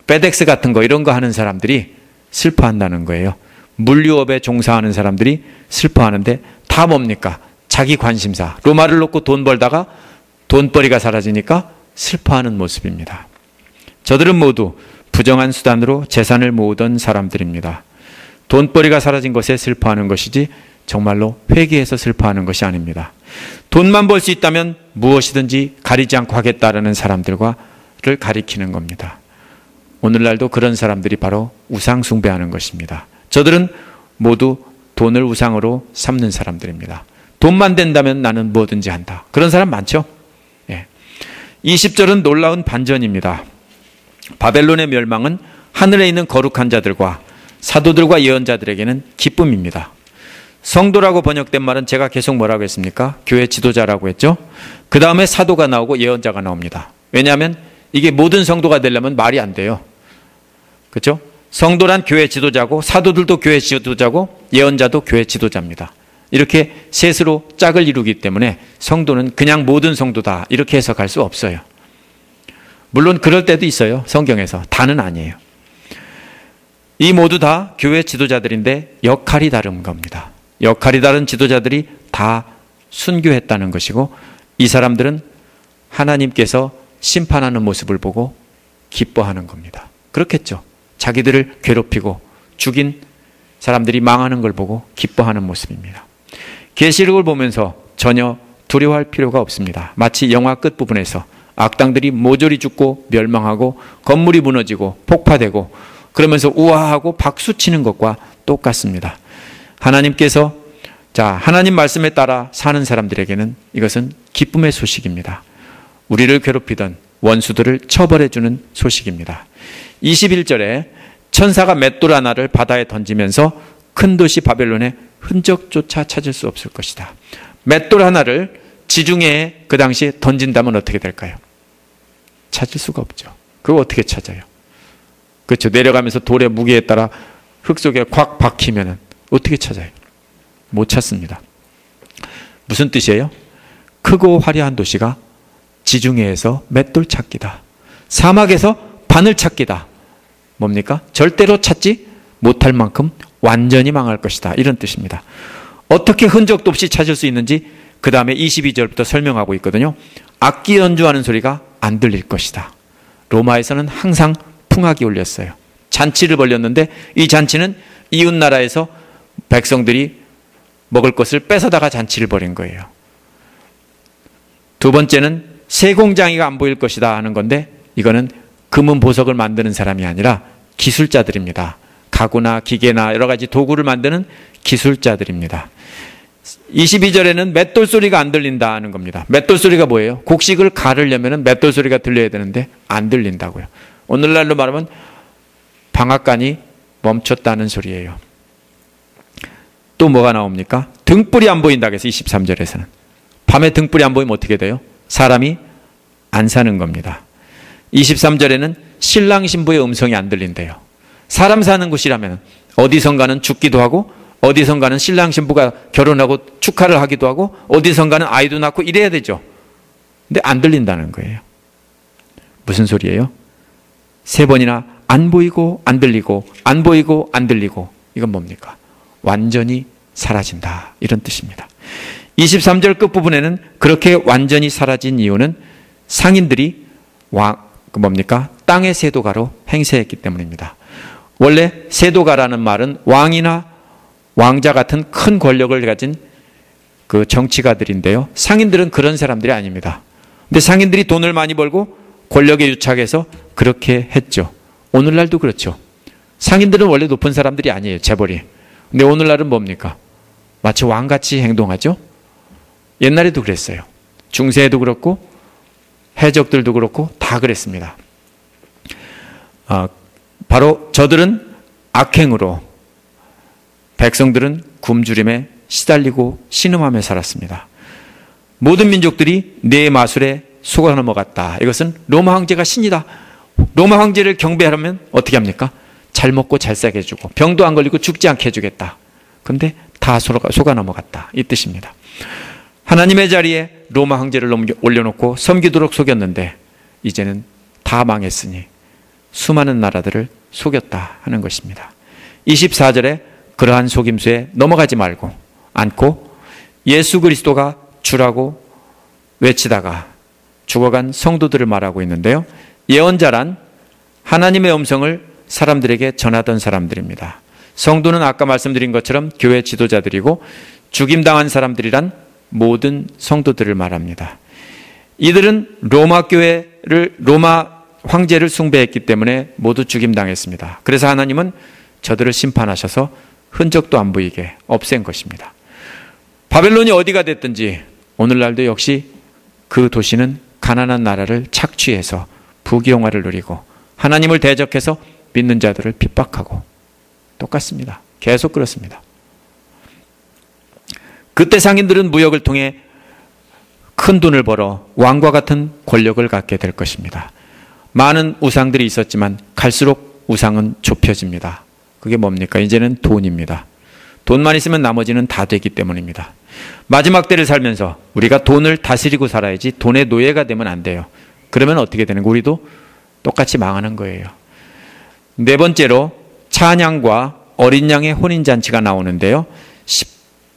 페덱스 같은 거 이런 거 하는 사람들이 슬퍼한다는 거예요. 물류업에 종사하는 사람들이 슬퍼하는데 다 뭡니까? 자기 관심사. 로마를 놓고 돈 벌다가 돈벌이가 사라지니까 슬퍼하는 모습입니다. 저들은 모두 부정한 수단으로 재산을 모으던 사람들입니다. 돈벌이가 사라진 것에 슬퍼하는 것이지 정말로 회개해서 슬퍼하는 것이 아닙니다. 돈만 벌 수 있다면 무엇이든지 가리지 않고 하겠다라는 사람들과를 가리키는 겁니다. 오늘날도 그런 사람들이 바로 우상 숭배하는 것입니다. 저들은 모두 돈을 우상으로 삼는 사람들입니다. 돈만 된다면 나는 뭐든지 한다. 그런 사람 많죠? 예. 20절은 놀라운 반전입니다. 바벨론의 멸망은 하늘에 있는 거룩한 자들과 사도들과 예언자들에게는 기쁨입니다. 성도라고 번역된 말은 제가 계속 뭐라고 했습니까? 교회 지도자라고 했죠? 그 다음에 사도가 나오고 예언자가 나옵니다. 왜냐하면 이게 모든 성도가 되려면 말이 안 돼요. 그렇죠? 성도란 교회 지도자고 사도들도 교회 지도자고 예언자도 교회 지도자입니다. 이렇게 셋으로 짝을 이루기 때문에 성도는 그냥 모든 성도다 이렇게 해석할 수 없어요. 물론 그럴 때도 있어요. 성경에서. 다는 아니에요. 이 모두 다 교회 지도자들인데 역할이 다른 겁니다. 역할이 다른 지도자들이 다 순교했다는 것이고 이 사람들은 하나님께서 심판하는 모습을 보고 기뻐하는 겁니다. 그렇겠죠. 자기들을 괴롭히고 죽인 사람들이 망하는 걸 보고 기뻐하는 모습입니다. 계시록을 보면서 전혀 두려워할 필요가 없습니다. 마치 영화 끝부분에서 악당들이 모조리 죽고 멸망하고 건물이 무너지고 폭파되고 그러면서 우아하고 박수치는 것과 똑같습니다. 하나님께서 하나님 말씀에 따라 사는 사람들에게는 이것은 기쁨의 소식입니다. 우리를 괴롭히던 원수들을 처벌해 주는 소식입니다. 21절에 천사가 맷돌 하나를 바다에 던지면서 큰 도시 바벨론의 흔적조차 찾을 수 없을 것이다. 맷돌 하나를 지중해에 그 당시에 던진다면 어떻게 될까요? 찾을 수가 없죠. 그거 어떻게 찾아요? 그렇죠. 내려가면서 돌의 무게에 따라 흙 속에 꽉 박히면 어떻게 찾아요? 못 찾습니다. 무슨 뜻이에요? 크고 화려한 도시가 지중해에서 맷돌 찾기다. 사막에서 바늘 찾기다. 뭡니까? 절대로 찾지 못할 만큼 완전히 망할 것이다. 이런 뜻입니다. 어떻게 흔적도 없이 찾을 수 있는지 그 다음에 22절부터 설명하고 있거든요. 악기 연주하는 소리가 안 들릴 것이다. 로마에서는 항상 풍악이 울렸어요. 잔치를 벌였는데 이 잔치는 이웃나라에서 백성들이 먹을 것을 뺏어다가 잔치를 벌인 거예요. 두 번째는 세공장이가 안 보일 것이다 하는 건데 이거는 금은 보석을 만드는 사람이 아니라 기술자들입니다. 가구나 기계나 여러 가지 도구를 만드는 기술자들입니다. 22절에는 맷돌 소리가 안 들린다 하는 겁니다. 맷돌 소리가 뭐예요? 곡식을 가르려면 맷돌 소리가 들려야 되는데 안 들린다고요. 오늘날로 말하면 방앗간이 멈췄다는 소리예요. 또 뭐가 나옵니까? 등불이 안 보인다고 해서 23절에서는. 밤에 등불이 안 보이면 어떻게 돼요? 사람이 안 사는 겁니다. 23절에는 신랑 신부의 음성이 안 들린대요. 사람 사는 곳이라면 어디선가는 죽기도 하고 어디선가는 신랑 신부가 결혼하고 축하를 하기도 하고 어디선가는 아이도 낳고 이래야 되죠. 근데 안 들린다는 거예요. 무슨 소리예요? 세 번이나 안 보이고 안 들리고 안 보이고 안 들리고 이건 뭡니까? 완전히 사라진다 이런 뜻입니다. 23절 끝부분에는 그렇게 완전히 사라진 이유는 상인들이 땅의 세도가로 행세했기 때문입니다. 원래 세도가라는 말은 왕이나 왕자 같은 큰 권력을 가진 그 정치가들인데요. 상인들은 그런 사람들이 아닙니다. 근데 상인들이 돈을 많이 벌고 권력에 유착해서 그렇게 했죠. 오늘날도 그렇죠. 상인들은 원래 높은 사람들이 아니에요. 재벌이. 근데 오늘날은 뭡니까? 마치 왕같이 행동하죠. 옛날에도 그랬어요. 중세에도 그렇고 해적들도 그렇고 다 그랬습니다. 바로 저들은 악행으로 백성들은 굶주림에 시달리고 신음하며 살았습니다. 모든 민족들이 내 마술에 속아 넘어갔다. 이것은 로마 황제가 신이다. 로마 황제를 경배하려면 어떻게 합니까? 잘 먹고 잘 싸게 해주고 병도 안 걸리고 죽지 않게 해주겠다. 그런데 다 속아 넘어갔다. 이 뜻입니다. 하나님의 자리에 로마 황제를 올려놓고 섬기도록 속였는데 이제는 다 망했으니 수많은 나라들을 속였다 하는 것입니다. 24절에 그러한 속임수에 넘어가지 말고 않고 예수 그리스도가 주라고 외치다가 죽어간 성도들을 말하고 있는데요. 예언자란 하나님의 음성을 사람들에게 전하던 사람들입니다. 성도는 아까 말씀드린 것처럼 교회 지도자들이고 죽임당한 사람들이란 모든 성도들을 말합니다. 이들은 로마 황제를 숭배했기 때문에 모두 죽임당했습니다. 그래서 하나님은 저들을 심판하셔서 흔적도 안 보이게 없앤 것입니다. 바벨론이 어디가 됐든지 오늘날도 역시 그 도시는 가난한 나라를 착취해서 부귀영화를 누리고 하나님을 대적해서 믿는 자들을 핍박하고 똑같습니다. 계속 그렇습니다. 그때 상인들은 무역을 통해 큰 돈을 벌어 왕과 같은 권력을 갖게 될 것입니다. 많은 우상들이 있었지만 갈수록 우상은 좁혀집니다. 그게 뭡니까? 이제는 돈입니다. 돈만 있으면 나머지는 다 되기 때문입니다. 마지막 때를 살면서 우리가 돈을 다스리고 살아야지 돈의 노예가 되면 안 돼요. 그러면 어떻게 되는 거예요? 우리도 똑같이 망하는 거예요. 네 번째로 찬양과 어린 양의 혼인잔치가 나오는데요.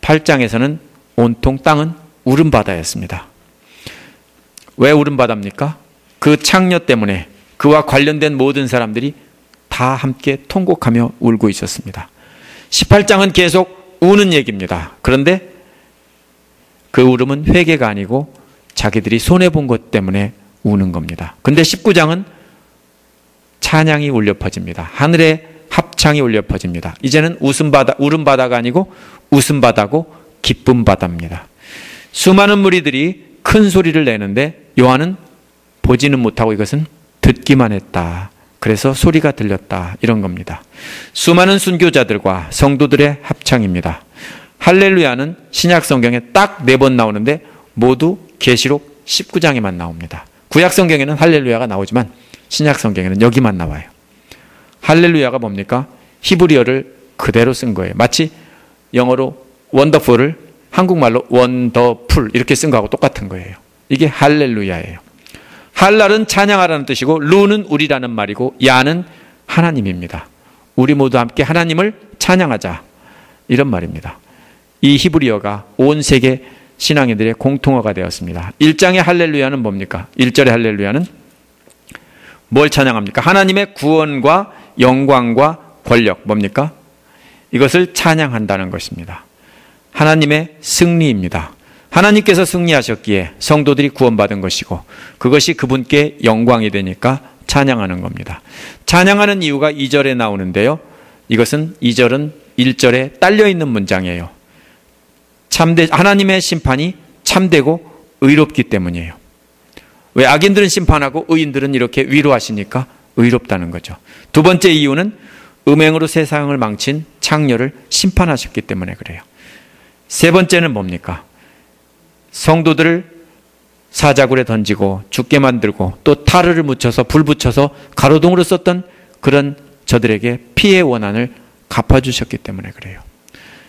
18장에서는 온통 땅은 울음바다였습니다. 왜 울음바다입니까? 그 창녀 때문에 그와 관련된 모든 사람들이 다 함께 통곡하며 울고 있었습니다. 18장은 계속 우는 얘기입니다. 그런데 그 울음은 회개가 아니고 자기들이 손해본 것 때문에 우는 겁니다. 근데 19장은 찬양이 울려 퍼집니다. 하늘의 합창이 울려 퍼집니다. 이제는 울음바다가 아니고 웃음바다고 기쁨바다입니다. 수많은 무리들이 큰 소리를 내는데 요한은 보지는 못하고 이것은 듣기만 했다. 그래서 소리가 들렸다. 이런 겁니다. 수많은 순교자들과 성도들의 합창입니다. 할렐루야는 신약 성경에 딱 4번 나오는데 모두 계시록 19장에만 나옵니다. 구약 성경에는 할렐루야가 나오지만 신약 성경에는 여기만 나와요. 할렐루야가 뭡니까? 히브리어를 그대로 쓴 거예요. 마치 영어로 원더풀을 한국말로 원더풀 이렇게 쓴 거하고 똑같은 거예요. 이게 할렐루야예요. 할랄은 찬양하라는 뜻이고 루는 우리라는 말이고 야는 하나님입니다. 우리 모두 함께 하나님을 찬양하자 이런 말입니다. 이 히브리어가 온 세계 신앙인들의 공통어가 되었습니다. 1장의 할렐루야는 뭡니까? 1절의 할렐루야는 뭘 찬양합니까? 하나님의 구원과 영광과 권력 뭡니까? 이것을 찬양한다는 것입니다. 하나님의 승리입니다. 하나님께서 승리하셨기에 성도들이 구원받은 것이고 그것이 그분께 영광이 되니까 찬양하는 겁니다. 찬양하는 이유가 2절에 나오는데요. 이것은 2절은 1절에 딸려있는 문장이에요. 하나님의 심판이 참되고 의롭기 때문이에요. 왜 악인들은 심판하고 의인들은 이렇게 위로하시니까 의롭다는 거죠. 두 번째 이유는 음행으로 세상을 망친 창녀를 심판하셨기 때문에 그래요. 세 번째는 뭡니까? 성도들을 사자굴에 던지고 죽게 만들고 또 타르를 묻혀서 불 붙여서 가로등으로 썼던 그런 저들에게 피해 원한을 갚아주셨기 때문에 그래요.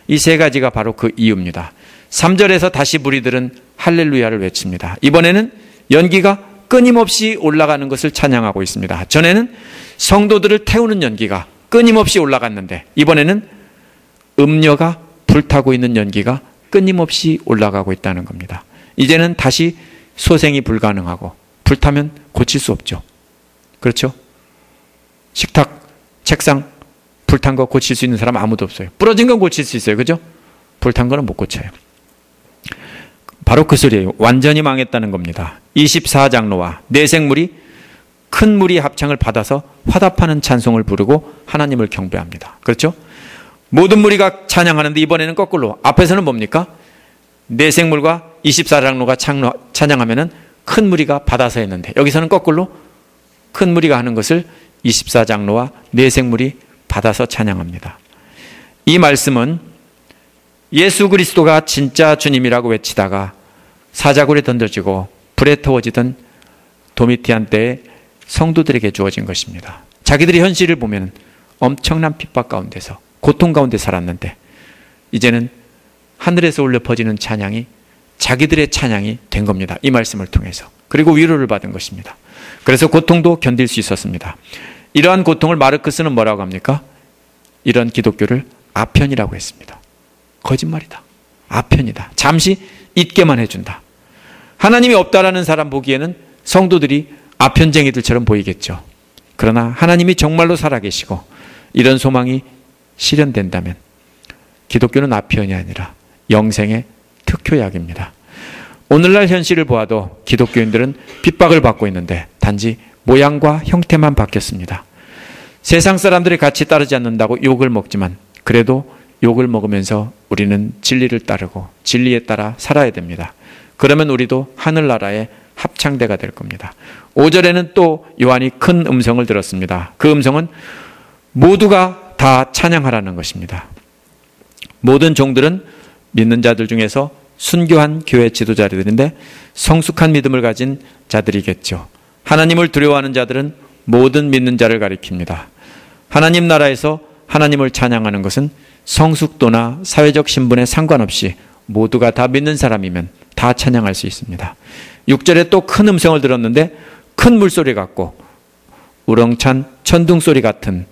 이 세 가지가 바로 그 이유입니다. 3절에서 다시 무리들은 할렐루야를 외칩니다. 이번에는 연기가 끊임없이 올라가는 것을 찬양하고 있습니다. 전에는 성도들을 태우는 연기가 끊임없이 올라갔는데 이번에는 음녀가 불타고 있는 연기가 끊임없이 올라가고 있다는 겁니다. 이제는 다시 소생이 불가능하고 불타면 고칠 수 없죠. 그렇죠? 식탁, 책상 불탄 거 고칠 수 있는 사람 아무도 없어요. 부러진 건 고칠 수 있어요. 그죠? 불탄 거는 못 고쳐요. 바로 그 소리예요. 완전히 망했다는 겁니다. 24장로와 내생물이 큰 무리 합창을 받아서 화답하는 찬송을 부르고 하나님을 경배합니다. 그렇죠? 모든 무리가 찬양하는데 이번에는 거꾸로 앞에서는 뭡니까? 내생물과 24장로가 찬양하면은 큰 무리가 받아서 했는데 여기서는 거꾸로 큰 무리가 하는 것을 24장로와 내생물이 받아서 찬양합니다. 이 말씀은 예수 그리스도가 진짜 주님이라고 외치다가 사자굴에 던져지고 불에 태워지던 도미티안 때의 성도들에게 주어진 것입니다. 자기들의 현실을 보면 엄청난 핍박 가운데서 고통 가운데 살았는데 이제는 하늘에서 울려 퍼지는 찬양이 자기들의 찬양이 된 겁니다. 이 말씀을 통해서. 그리고 위로를 받은 것입니다. 그래서 고통도 견딜 수 있었습니다. 이러한 고통을 마르크스는 뭐라고 합니까? 이런 기독교를 아편이라고 했습니다. 거짓말이다. 아편이다. 잠시 잊게만 해준다. 하나님이 없다라는 사람 보기에는 성도들이 아편쟁이들처럼 보이겠죠. 그러나 하나님이 정말로 살아계시고 이런 소망이 실현된다면 기독교는 아편이 아니라 영생의 특효약입니다. 오늘날 현실을 보아도 기독교인들은 핍박을 받고 있는데 단지 모양과 형태만 바뀌었습니다. 세상 사람들의 가치 따르지 않는다고 욕을 먹지만 그래도 욕을 먹으면서 우리는 진리를 따르고 진리에 따라 살아야 됩니다. 그러면 우리도 하늘나라의 합창대가 될 겁니다. 5절에는 또 요한이 큰 음성을 들었습니다. 그 음성은 모두가 다 찬양하라는 것입니다. 모든 종들은 믿는 자들 중에서 순교한 교회 지도자들인데 성숙한 믿음을 가진 자들이겠죠. 하나님을 두려워하는 자들은 모든 믿는 자를 가리킵니다. 하나님 나라에서 하나님을 찬양하는 것은 성숙도나 사회적 신분에 상관없이 모두가 다 믿는 사람이면 다 찬양할 수 있습니다. 6절에 또 큰 음성을 들었는데 큰 물소리 같고 우렁찬 천둥소리 같은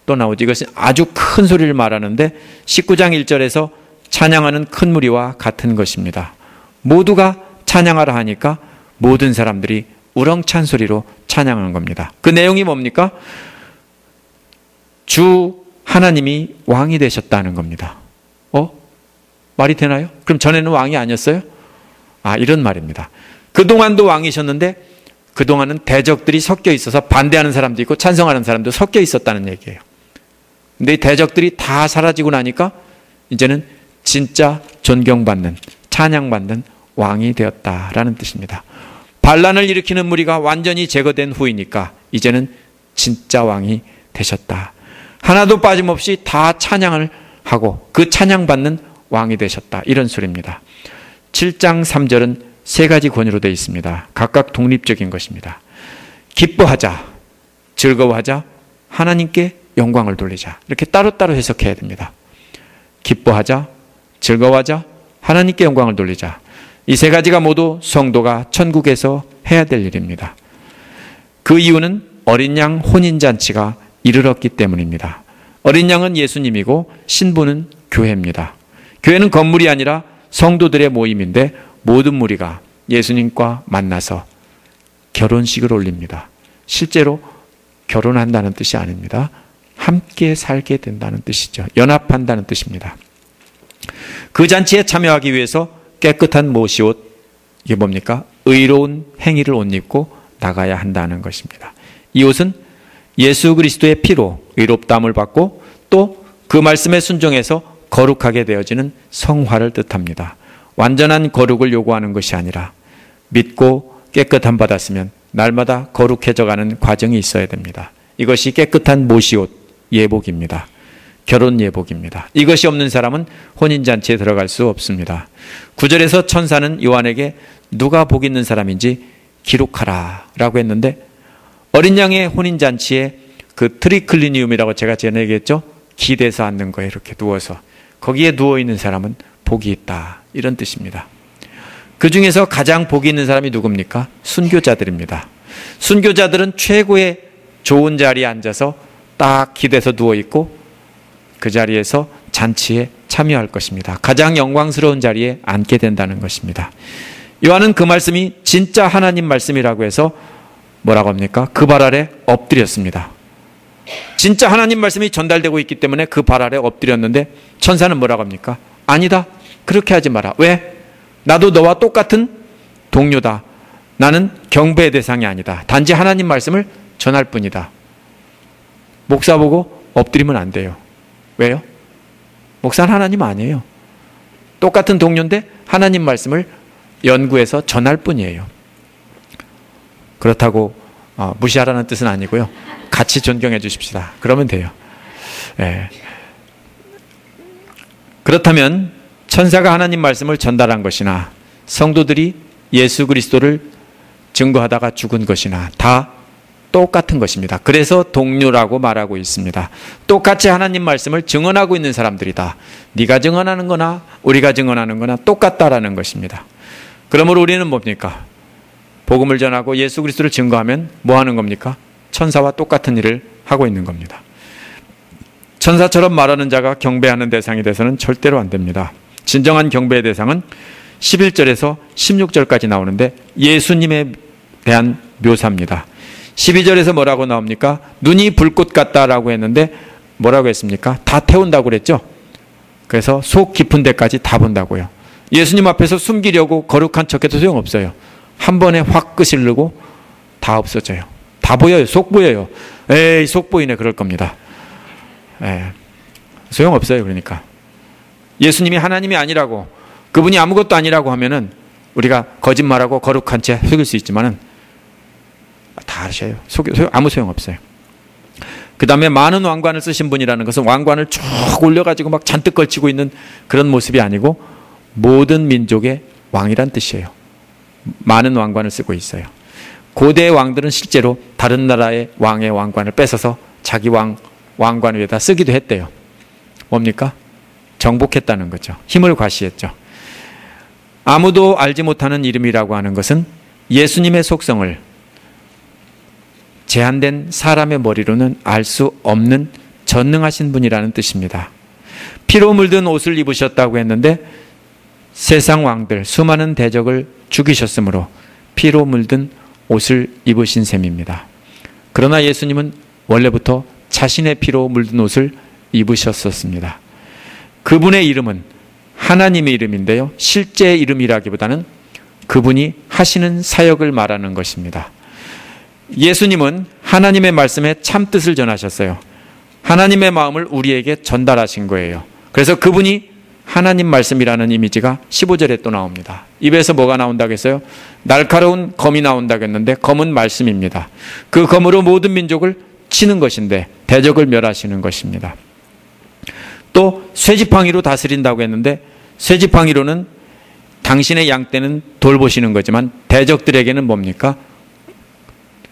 또 나오지. 이것은 아주 큰 소리를 말하는데 19장 1절에서 찬양하는 큰 무리와 같은 것입니다. 모두가 찬양하라 하니까 모든 사람들이 우렁찬 소리로 찬양하는 겁니다. 그 내용이 뭡니까? 주 하나님이 왕이 되셨다는 겁니다. 말이 되나요? 그럼 전에는 왕이 아니었어요? 이런 말입니다. 그동안도 왕이셨는데 그동안은 대적들이 섞여 있어서 반대하는 사람도 있고 찬성하는 사람도 섞여 있었다는 얘기예요. 근데 이 대적들이 다 사라지고 나니까 이제는 진짜 존경받는, 찬양받는 왕이 되었다라는 뜻입니다. 반란을 일으키는 무리가 완전히 제거된 후이니까 이제는 진짜 왕이 되셨다. 하나도 빠짐없이 다 찬양을 하고 그 찬양받는 왕이 되셨다. 이런 소리입니다. 7장 3절은 세 가지 권유로 되어 있습니다. 각각 독립적인 것입니다. 기뻐하자, 즐거워하자, 하나님께 영광을 돌리자. 이렇게 따로따로 해석해야 됩니다. 기뻐하자, 즐거워하자, 하나님께 영광을 돌리자. 이 세 가지가 모두 성도가 천국에서 해야 될 일입니다. 그 이유는 어린 양 혼인잔치가 이르렀기 때문입니다. 어린 양은 예수님이고 신부는 교회입니다. 교회는 건물이 아니라 성도들의 모임인데 모든 무리가 예수님과 만나서 결혼식을 올립니다. 실제로 결혼한다는 뜻이 아닙니다. 함께 살게 된다는 뜻이죠. 연합한다는 뜻입니다. 그 잔치에 참여하기 위해서 깨끗한 모시옷, 이게 뭡니까? 의로운 행위를 옷 입고 나가야 한다는 것입니다. 이 옷은 예수 그리스도의 피로 의롭다함을 받고 또 그 말씀에 순종해서 거룩하게 되어지는 성화를 뜻합니다. 완전한 거룩을 요구하는 것이 아니라 믿고 깨끗함 받았으면 날마다 거룩해져가는 과정이 있어야 됩니다. 이것이 깨끗한 모시옷, 예복입니다. 결혼 예복입니다. 이것이 없는 사람은 혼인잔치에 들어갈 수 없습니다. 9절에서 천사는 요한에게 누가 복 있는 사람인지 기록하라 라고 했는데, 어린 양의 혼인잔치에 그 트리클리니움이라고 제가 전에 얘기했죠. 기대서 앉는 거예요. 이렇게 누워서. 거기에 누워있는 사람은 복이 있다, 이런 뜻입니다. 그 중에서 가장 복이 있는 사람이 누굽니까? 순교자들입니다. 순교자들은 최고의 좋은 자리에 앉아서 딱 기대서 누워있고 그 자리에서 잔치에 참여할 것입니다. 가장 영광스러운 자리에 앉게 된다는 것입니다. 요한은 그 말씀이 진짜 하나님 말씀이라고 해서 뭐라고 합니까? 그 발 아래 엎드렸습니다. 진짜 하나님 말씀이 전달되고 있기 때문에 그 발 아래 엎드렸는데 천사는 뭐라고 합니까? 아니다. 그렇게 하지 마라. 왜? 나도 너와 똑같은 동료다. 나는 경배의 대상이 아니다. 단지 하나님 말씀을 전할 뿐이다. 목사 보고 엎드리면 안 돼요. 왜요? 목사는 하나님 아니에요. 똑같은 동료인데 하나님 말씀을 연구해서 전할 뿐이에요. 그렇다고 무시하라는 뜻은 아니고요. 같이 존경해 주십시다. 그러면 돼요. 예. 그렇다면 천사가 하나님 말씀을 전달한 것이나 성도들이 예수 그리스도를 증거하다가 죽은 것이나 다 똑같은 것입니다. 그래서 동료라고 말하고 있습니다. 똑같이 하나님 말씀을 증언하고 있는 사람들이다. 네가 증언하는 거나 우리가 증언하는 거나 똑같다라는 것입니다. 그러므로 우리는 뭡니까? 복음을 전하고 예수 그리스도를 증거하면 뭐 하는 겁니까? 천사와 똑같은 일을 하고 있는 겁니다. 천사처럼 말하는 자가 경배하는 대상이 돼서는 절대로 안 됩니다. 진정한 경배의 대상은 11절에서 16절까지 나오는데 예수님에 대한 묘사입니다. 12절에서 뭐라고 나옵니까? 눈이 불꽃 같다라고 했는데 뭐라고 했습니까? 다 태운다고 그랬죠? 그래서 속 깊은 데까지 다 본다고요. 예수님 앞에서 숨기려고 거룩한 척해도 소용없어요. 한 번에 확 끄시르고 다 없어져요. 다 보여요. 속 보여요. 에이, 속 보이네. 그럴 겁니다. 소용없어요. 그러니까 예수님이 하나님이 아니라고, 그분이 아무것도 아니라고 하면은 우리가 거짓말하고 거룩한 채 속일 수 있지만은 다 아셔요. 아무 소용없어요. 그 다음에 많은 왕관을 쓰신 분이라는 것은 왕관을 쭉 올려가지고 막 잔뜩 걸치고 있는 그런 모습이 아니고 모든 민족의 왕이란 뜻이에요. 많은 왕관을 쓰고 있어요. 고대의 왕들은 실제로 다른 나라의 왕의 왕관을 뺏어서 자기 왕관 위에다 쓰기도 했대요. 뭡니까? 정복했다는 거죠. 힘을 과시했죠. 아무도 알지 못하는 이름이라고 하는 것은 예수님의 속성을 제한된 사람의 머리로는 알 수 없는 전능하신 분이라는 뜻입니다. 피로 물든 옷을 입으셨다고 했는데 세상 왕들 수많은 대적을 죽이셨으므로 피로 물든 옷을 입으신 셈입니다. 그러나 예수님은 원래부터 자신의 피로 물든 옷을 입으셨었습니다. 그분의 이름은 하나님의 이름인데요, 실제 이름이라기보다는 그분이 하시는 사역을 말하는 것입니다. 예수님은 하나님의 말씀에 참뜻을 전하셨어요. 하나님의 마음을 우리에게 전달하신 거예요. 그래서 그분이 하나님 말씀이라는 이미지가 15절에 또 나옵니다. 입에서 뭐가 나온다고 했어요? 날카로운 검이 나온다고 했는데 검은 말씀입니다. 그 검으로 모든 민족을 치는 것인데 대적을 멸하시는 것입니다. 또 쇠지팡이로 다스린다고 했는데 쇠지팡이로는 당신의 양떼는 돌보시는 거지만 대적들에게는 뭡니까?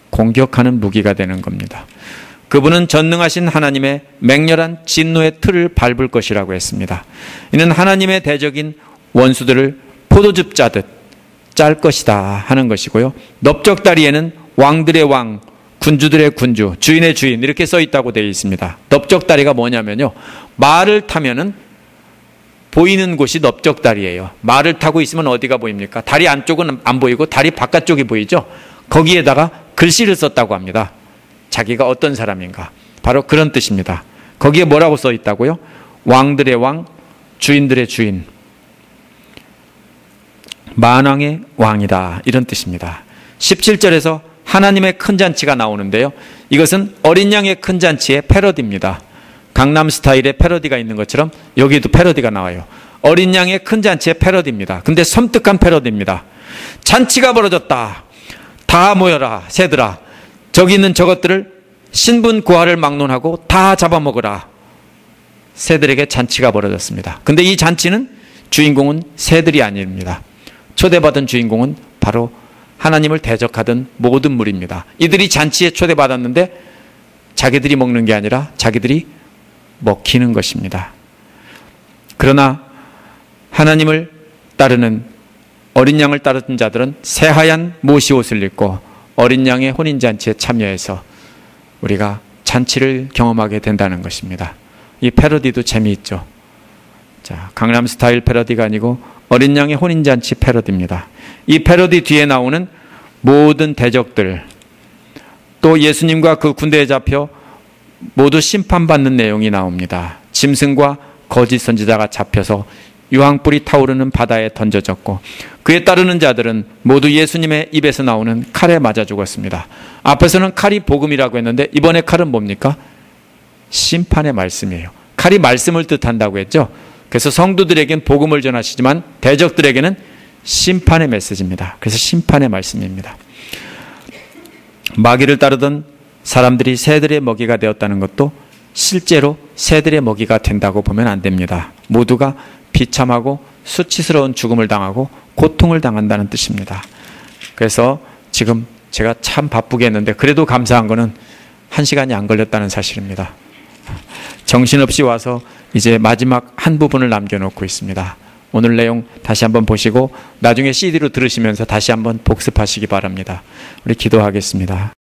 공격하는 무기가 되는 겁니다. 그분은 전능하신 하나님의 맹렬한 진노의 틀을 밟을 것이라고 했습니다. 이는 하나님의 대적인 원수들을 포도즙 짜듯 짤 것이다 하는 것이고요. 넓적다리에는 왕들의 왕, 군주들의 군주, 주인의 주인 이렇게 써 있다고 되어 있습니다. 넓적다리가 뭐냐면요, 말을 타면은 보이는 곳이 넓적다리예요. 말을 타고 있으면 어디가 보입니까? 다리 안쪽은 안 보이고 다리 바깥쪽이 보이죠. 거기에다가 글씨를 썼다고 합니다. 자기가 어떤 사람인가, 바로 그런 뜻입니다. 거기에 뭐라고 써 있다고요? 왕들의 왕, 주인들의 주인, 만왕의 왕이다, 이런 뜻입니다. 17절에서 하나님의 큰 잔치가 나오는데요, 이것은 어린 양의 큰 잔치의 패러디입니다. 강남 스타일의 패러디가 있는 것처럼 여기도 패러디가 나와요. 어린 양의 큰 잔치의 패러디입니다. 근데 섬뜩한 패러디입니다. 잔치가 벌어졌다, 다 모여라 새들아, 저기 있는 저것들을 신분 고하를 막론하고 다 잡아먹으라. 새들에게 잔치가 벌어졌습니다. 근데 이 잔치는 주인공은 새들이 아닙니다. 초대받은 주인공은 바로 하나님을 대적하던 모든 무리입니다. 이들이 잔치에 초대받았는데 자기들이 먹는 게 아니라 자기들이 먹히는 것입니다. 그러나 하나님을 따르는, 어린 양을 따르는 자들은 새하얀 모시옷을 입고 어린 양의 혼인잔치에 참여해서 우리가 잔치를 경험하게 된다는 것입니다. 이 패러디도 재미있죠. 자, 강남 스타일 패러디가 아니고 어린 양의 혼인잔치 패러디입니다. 이 패러디 뒤에 나오는 모든 대적들, 또 예수님과 그 군대에 잡혀 모두 심판받는 내용이 나옵니다. 짐승과 거짓 선지자가 잡혀서 유황불이 타오르는 바다에 던져졌고, 그에 따르는 자들은 모두 예수님의 입에서 나오는 칼에 맞아 죽었습니다. 앞에서는 칼이 복음이라고 했는데 이번에 칼은 뭡니까? 심판의 말씀이에요. 칼이 말씀을 뜻한다고 했죠. 그래서 성도들에겐 복음을 전하시지만 대적들에게는 심판의 메시지입니다. 그래서 심판의 말씀입니다. 마귀를 따르던 사람들이 새들의 먹이가 되었다는 것도 실제로 새들의 먹이가 된다고 보면 안 됩니다. 모두가 비참하고 수치스러운 죽음을 당하고 고통을 당한다는 뜻입니다. 그래서 지금 제가 참 바쁘게 했는데 그래도 감사한 거는 1시간이 안 걸렸다는 사실입니다. 정신없이 와서 이제 마지막 한 부분을 남겨놓고 있습니다. 오늘 내용 다시 한번 보시고 나중에 CD로 들으시면서 다시 한번 복습하시기 바랍니다. 우리 기도하겠습니다.